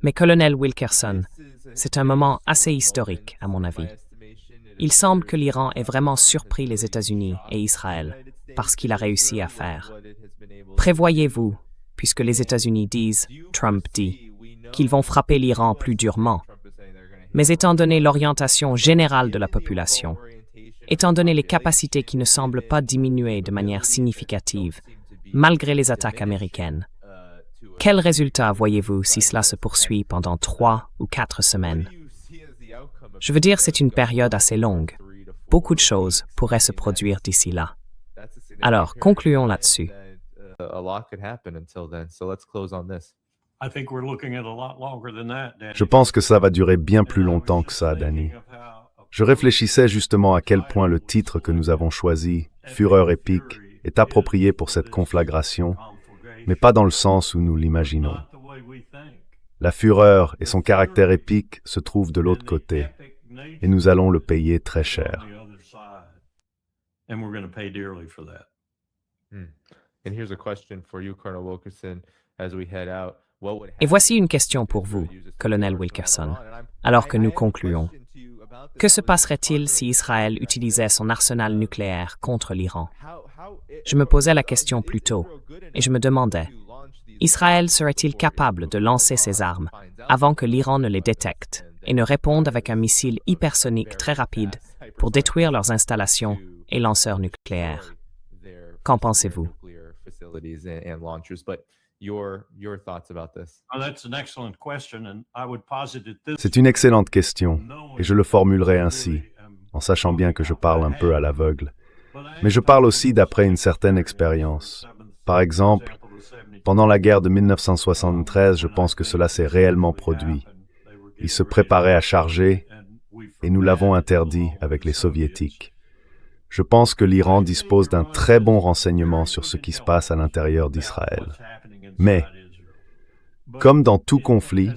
Mais colonel Wilkerson, c'est un moment assez historique, à mon avis. Il semble que l'Iran ait vraiment surpris les États-Unis et Israël par ce qu'il a réussi à faire. Prévoyez-vous, puisque les États-Unis disent, Trump dit, qu'ils vont frapper l'Iran plus durement. Mais étant donné l'orientation générale de la population, étant donné les capacités qui ne semblent pas diminuer de manière significative, malgré les attaques américaines, quel résultat voyez-vous si cela se poursuit pendant 3 ou 4 semaines? Je veux dire, c'est une période assez longue. Beaucoup de choses pourraient se produire d'ici là. Alors, concluons là-dessus. Je pense que ça va durer bien plus longtemps que ça, Danny. Je réfléchissais justement à quel point le titre que nous avons choisi, Fureur épique, est approprié pour cette conflagration, mais pas dans le sens où nous l'imaginons. La fureur et son caractère épique se trouvent de l'autre côté, et nous allons le payer très cher. Et voici une question pour vous, colonel Wilkerson, alors que nous concluons. Que se passerait-il si Israël utilisait son arsenal nucléaire contre l'Iran? Je me posais la question plus tôt, et je me demandais, Israël serait-il capable de lancer ses armes avant que l'Iran ne les détecte et ne réponde avec un missile hypersonique très rapide pour détruire leurs installations et lanceurs nucléaires? Qu'en pensez-vous? C'est une excellente question, et je le formulerai ainsi, en sachant bien que je parle un peu à l'aveugle. Mais je parle aussi d'après une certaine expérience. Par exemple, pendant la guerre de 1973, je pense que cela s'est réellement produit. Ils se préparaient à charger, et nous l'avons interdit avec les Soviétiques. Je pense que l'Iran dispose d'un très bon renseignement sur ce qui se passe à l'intérieur d'Israël. Mais, comme dans tout conflit,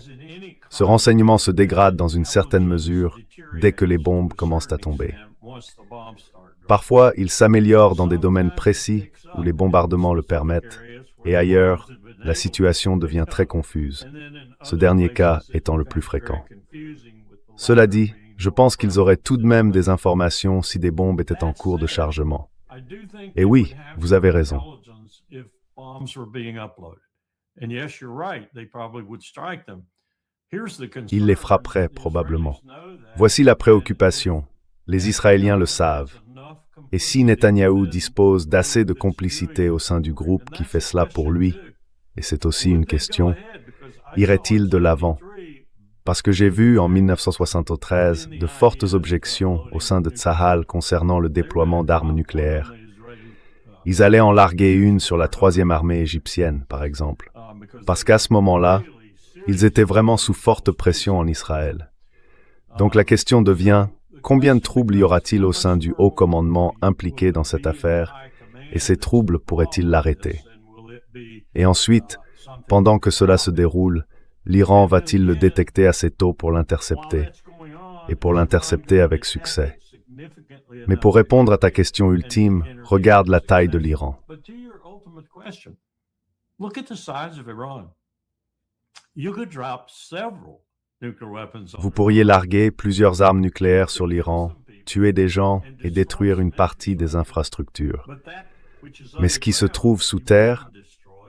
ce renseignement se dégrade dans une certaine mesure dès que les bombes commencent à tomber. Parfois, il s'améliore dans des domaines précis où les bombardements le permettent, et ailleurs, la situation devient très confuse, ce dernier cas étant le plus fréquent. Cela dit, je pense qu'ils auraient tout de même des informations si des bombes étaient en cours de chargement. Et oui, vous avez raison. Ils les frapperaient probablement. Voici la préoccupation. Les Israéliens le savent. Et si Netanyahou dispose d'assez de complicité au sein du groupe qui fait cela pour lui, et c'est aussi une question, irait-il de l'avant? Parce que j'ai vu en 1973 de fortes objections au sein de Tsahal concernant le déploiement d'armes nucléaires. Ils allaient en larguer une sur la 3e armée égyptienne, par exemple, parce qu'à ce moment-là, ils étaient vraiment sous forte pression en Israël. Donc la question devient, combien de troubles y aura-t-il au sein du haut commandement impliqué dans cette affaire, et ces troubles pourraient-ils l'arrêter? Et ensuite, pendant que cela se déroule, l'Iran va-t-il le détecter assez tôt pour l'intercepter, et pour l'intercepter avec succès? Mais pour répondre à ta question ultime, regarde la taille de l'Iran. Vous pourriez larguer plusieurs armes nucléaires sur l'Iran, tuer des gens et détruire une partie des infrastructures. Mais ce qui se trouve sous terre,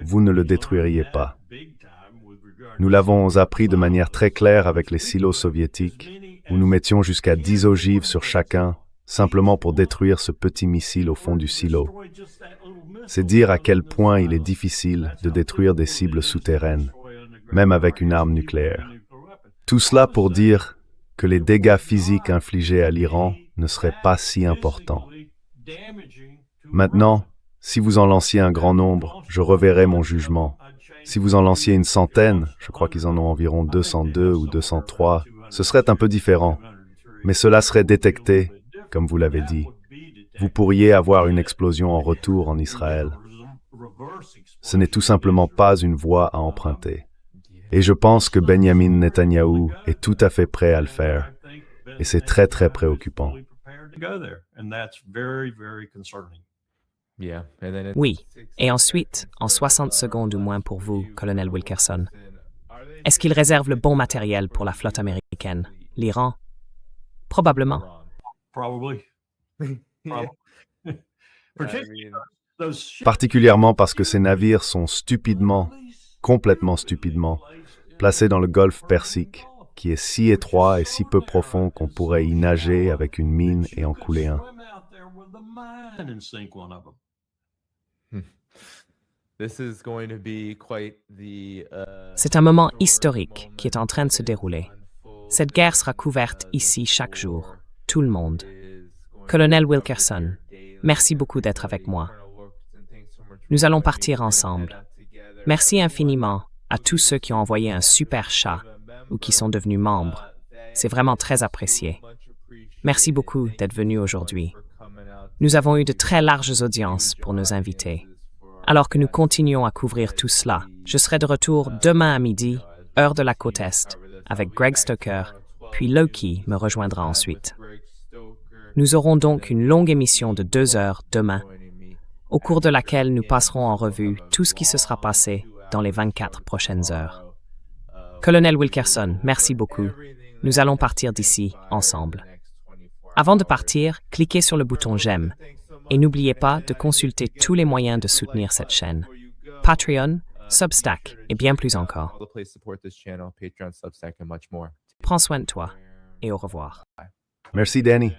vous ne le détruiriez pas. Nous l'avons appris de manière très claire avec les silos soviétiques, où nous mettions jusqu'à 10 ogives sur chacun, simplement pour détruire ce petit missile au fond du silo. C'est dire à quel point il est difficile de détruire des cibles souterraines, même avec une arme nucléaire. Tout cela pour dire que les dégâts physiques infligés à l'Iran ne seraient pas si importants. Maintenant, si vous en lanciez un grand nombre, je reverrai mon jugement. Si vous en lanciez une centaine, je crois qu'ils en ont environ 202 ou 203, ce serait un peu différent. Mais cela serait détecté, comme vous l'avez dit. Vous pourriez avoir une explosion en retour en Israël. Ce n'est tout simplement pas une voie à emprunter. Et je pense que Benjamin Netanyahou est tout à fait prêt à le faire. Et c'est très très préoccupant. Oui, et ensuite, en 60 secondes ou moins pour vous, colonel Wilkerson, est-ce qu'il réserve le bon matériel pour la flotte américaine, l'Iran? Probablement. Particulièrement parce que ces navires sont stupidement, complètement stupidement, placés dans le golfe Persique, qui est si étroit et si peu profond qu'on pourrait y nager avec une mine et en couler un. C'est un moment historique qui est en train de se dérouler. Cette guerre sera couverte ici chaque jour, tout le monde. Colonel Wilkerson, merci beaucoup d'être avec moi. Nous allons partir ensemble. Merci infiniment à tous ceux qui ont envoyé un super chat ou qui sont devenus membres. C'est vraiment très apprécié. Merci beaucoup d'être venus aujourd'hui. Nous avons eu de très larges audiences pour nos invités. Alors que nous continuons à couvrir tout cela, je serai de retour demain à midi, heure de la côte Est, avec Greg Stoker, puis Loki me rejoindra ensuite. Nous aurons donc une longue émission de 2 heures demain, au cours de laquelle nous passerons en revue tout ce qui se sera passé dans les 24 prochaines heures. Colonel Wilkerson, merci beaucoup. Nous allons partir d'ici ensemble. Avant de partir, cliquez sur le bouton j'aime et n'oubliez pas de consulter tous les moyens de soutenir cette chaîne. Patreon, Substack et bien plus encore. Prends soin de toi et au revoir. Merci, Danny.